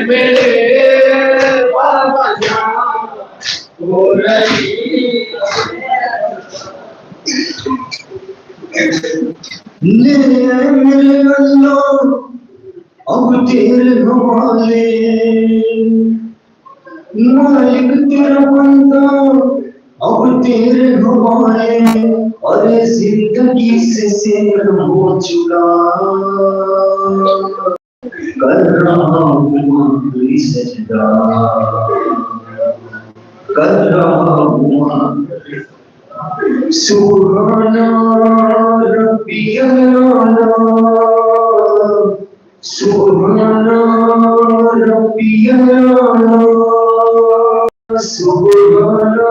मेरे बाबा जान हो रही। अब तेरे हवाले, मालिक तेरा बंदा अब तेरे हवाले, और जिंदगी से शेर हो चुका, कर रहा हूँ सजदा, कर रहा हूँ सुभाना रब्बियल आला, सुभाना रब्बियल आला, सुभाना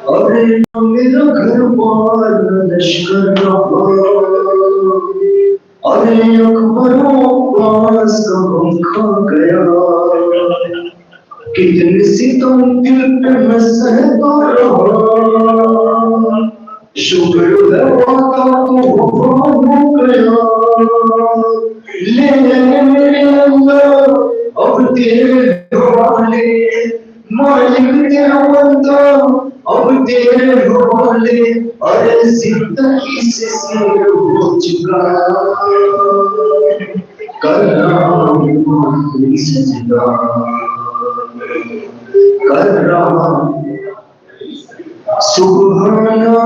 अरे मेरा घर बार लश्कर रहा, अरे अकबरों पास कब खा गया, कितने सितम दिल पे मैं सहता रहा, शुक्र है वादा तो वफा हो गया, ले मेरे अल्लाह अब तेरे हवाले, मालिक तेरा बंदा अब तेरे हवाले, अरे जिंदगी से शेर हो चुका, कर रहा हूँ सजदा, कर रहा सुभाना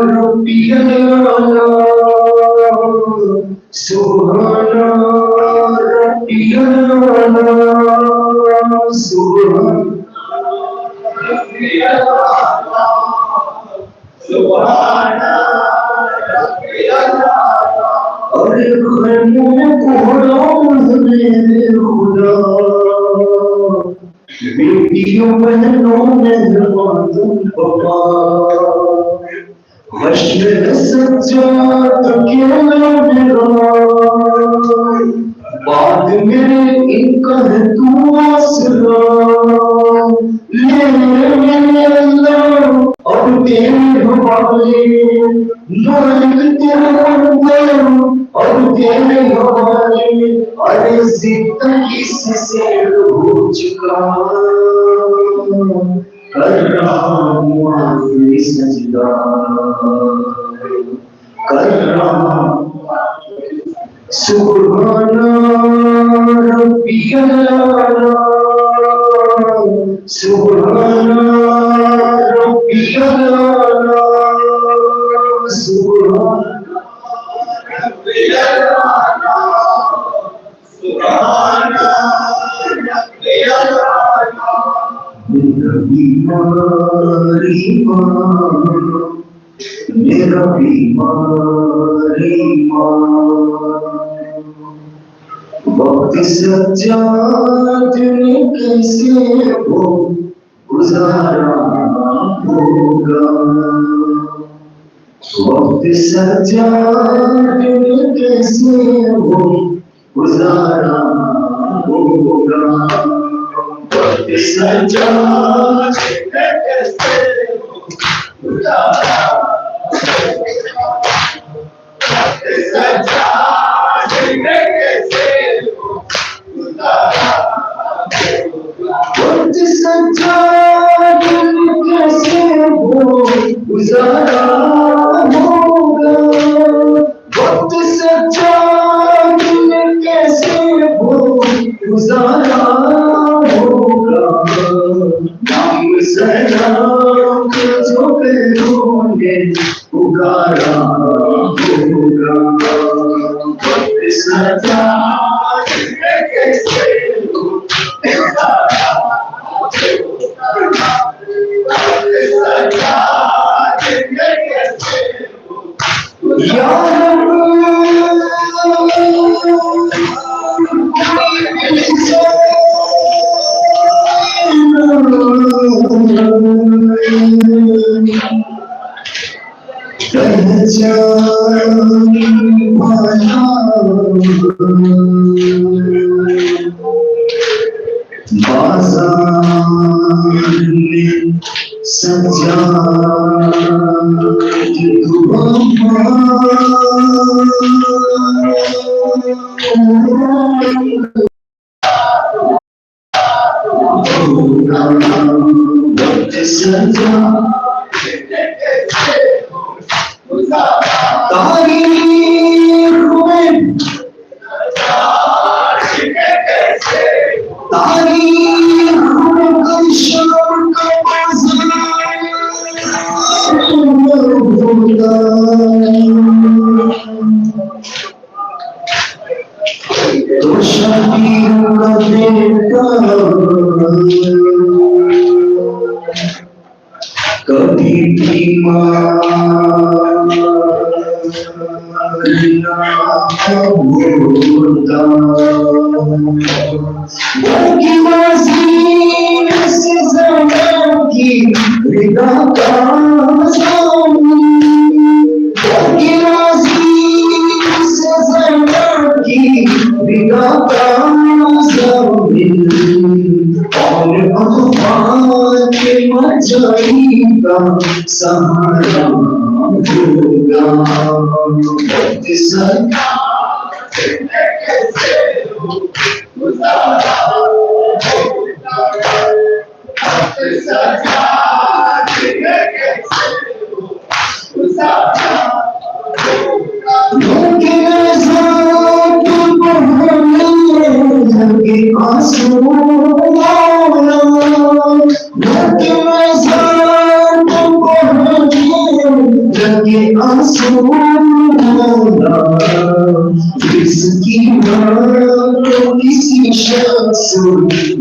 रब्बियल आला, सुभाना रब्बियल आला, सुभाना रब्बियल आला, सुभाना रब्बियल आला, अरे खैमों को राम मेरे खुदा, बेटियों बहनों मेहरबान पापा, हश्र सज्जाद क्यों मेरा, बात मेरे इनका है तू आसरा, ले मेरे अल्लाह अब तेरे हवाले, मालिक तेरा बंदा अब तेरे हवाले, अरे जिंदगी से शेर हो चुका, कर रहा हूँ आखिरी सजदा, कर रहा सुभाना रब्बियल आला, सुभाना रब्बियल आला, सुभाना रब्बियल आला, सुभाना रब्बियल आला, मेरा बीमारी वक्त सच्चा तूने कैसे वो गुजारा होगा, वक्त सच्चा तूने कैसे वो गुजारा होगा, वक्त सच्चा तूने कैसे वो गुजारा सच्चा तूने कैसे गुजारा, वक्त सच्चा तूने कैसे वो गुजारा होगा, वक्त सच्चा तूने कैसे वो गुजारा होगा, नाम सलाम जो करोगे पुकारा होगा, वक्त सच्चा तूने कैसे वो गुजारा होगा, वक्त सच्चा तूने कैसे या सच्चा तो शबीर का बेटा कभी बीमार ना होता, बल्कि वसील से ज़मां की रिदा का सामी, बल्कि वसील से ज़मां की रिदा का सामी, और अफ़ाक़ के मजाई का सहारा होगा, वक्त सच्चा तूने कैसे गुजारा होगा, वक्त सच्चा तूने कैसे गुजारा होगा, मुमकिन ज़ात बहाने लगे आंसू मौला, मुमकिन ज़ात बहाने लगे आंसू मौला, जिसकी बात किसी शख्स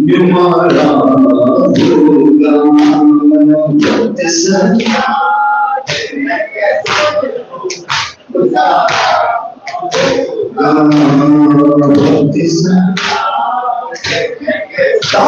बीमारा होगा, वक्त सच्चा तूने कैसे गुजारा होगा, वक्त सच्चा तूने कैसे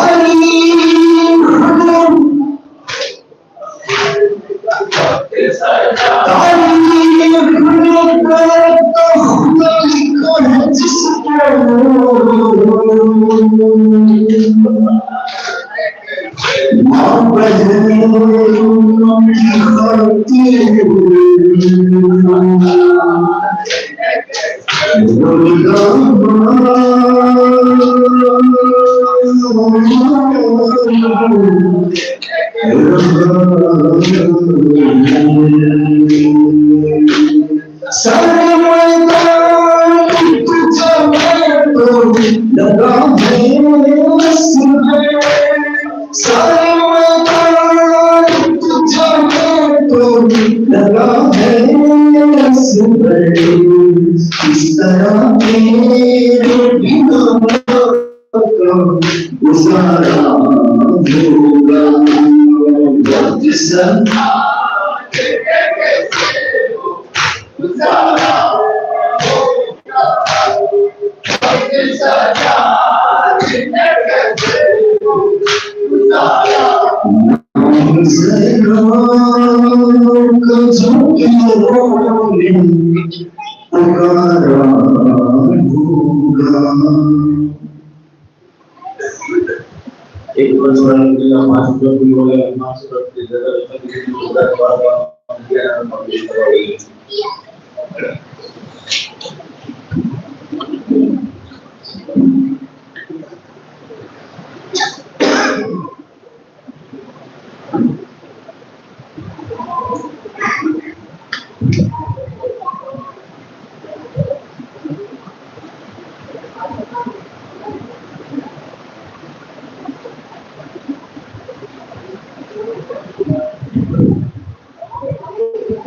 तारीख इस तरह मेरे बिना गुजारा होगा, वक्त सच्चा तूने कैसे गुजारा होगा, वक्त सच्चा एक बचपन के मास्टर भी बोले मास्टर की जगह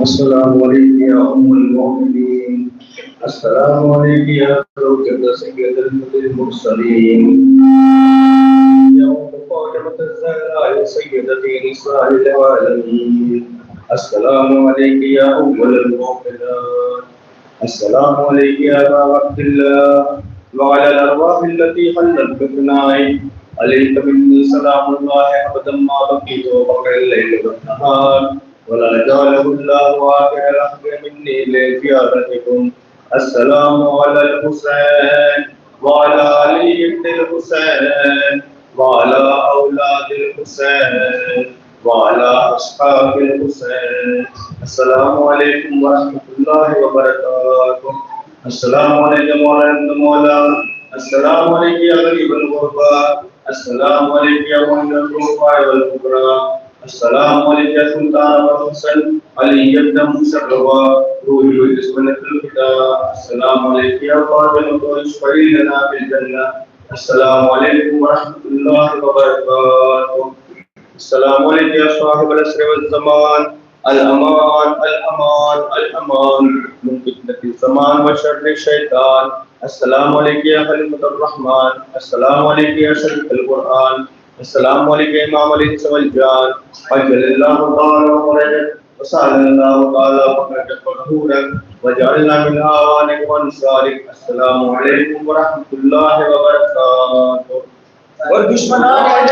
अस्सलामुअलैकुम या उम्मुल मोमिनीन, अस्सलामुअलैकुम या ज़ौजत सय्यदुल मुरसलीन, या फ़ातिमतुज़ ज़हरा या सय्यदती निसाइल आलमीन, अस्सलामुअलैकुम या उम्मुल मोमिनात, अस्सलामुअलैकुम या अबा अब्दिल्लाह व अला अल-अरवाह अल्लती हल्लत बिफ़नाई, अलैका मिन्नी सलामुल्लाहि अबदन मा बक़ीतु व बक़ियल लैल वन-नहार वला जअलहुल्लाहु आखिर रहमि मिन्नी लिज़ियारतिकुम। अस्सलामु अलल हुसैन व अला अली इब्निल हुसैन व अला औलादिल हुसैन व अला अस्हाबिल हुसैन। अस्सलामु अलैकुम व रहमतुल्लाहि व बरकातुहू। अस्सलामु अलैकुम व रहमतुल्लाह। अस्सलामु अलैकुम या गरीबल गुरबा। अस्सलामु अलैकुम या मुइनुल रुफ़ा वल कुबरा। अस्सलामु अलैकुम या सुल्तान व हुसैन अली इब्न मुसर्रवा रूहुल इस्मतुल फिदा। अस्सलामु अलैकुम या क़ादिल मुशफ़ई लना बिल जन्नह। अस्सलामु अलैकुम व रहमतुल्लाहि व बरकातुहू। अस्सलामु अलैकुम या साहिबल असर वल ज़मान अल अमान अल अमान अल अमान मिन फितनतिज़ ज़मान व शर्रि शैतान। अस्सलामु अलैकुम या खलीफतुर रहमान। अस्सलामु अलैकुम या शरीफुल कुरआन। अस्सलामु अलैकुम इमाम अल-इंस वल जान। अजलल्लाहु तआला फ़रजक व सअलल्लाहु तआला फ़रजक व नूरक व जअलना मिन आवानिक व अंसारिक। अस्सलामु अलैकुम व रहमतुल्लाहि व बरकातुहू। और दुश्मनान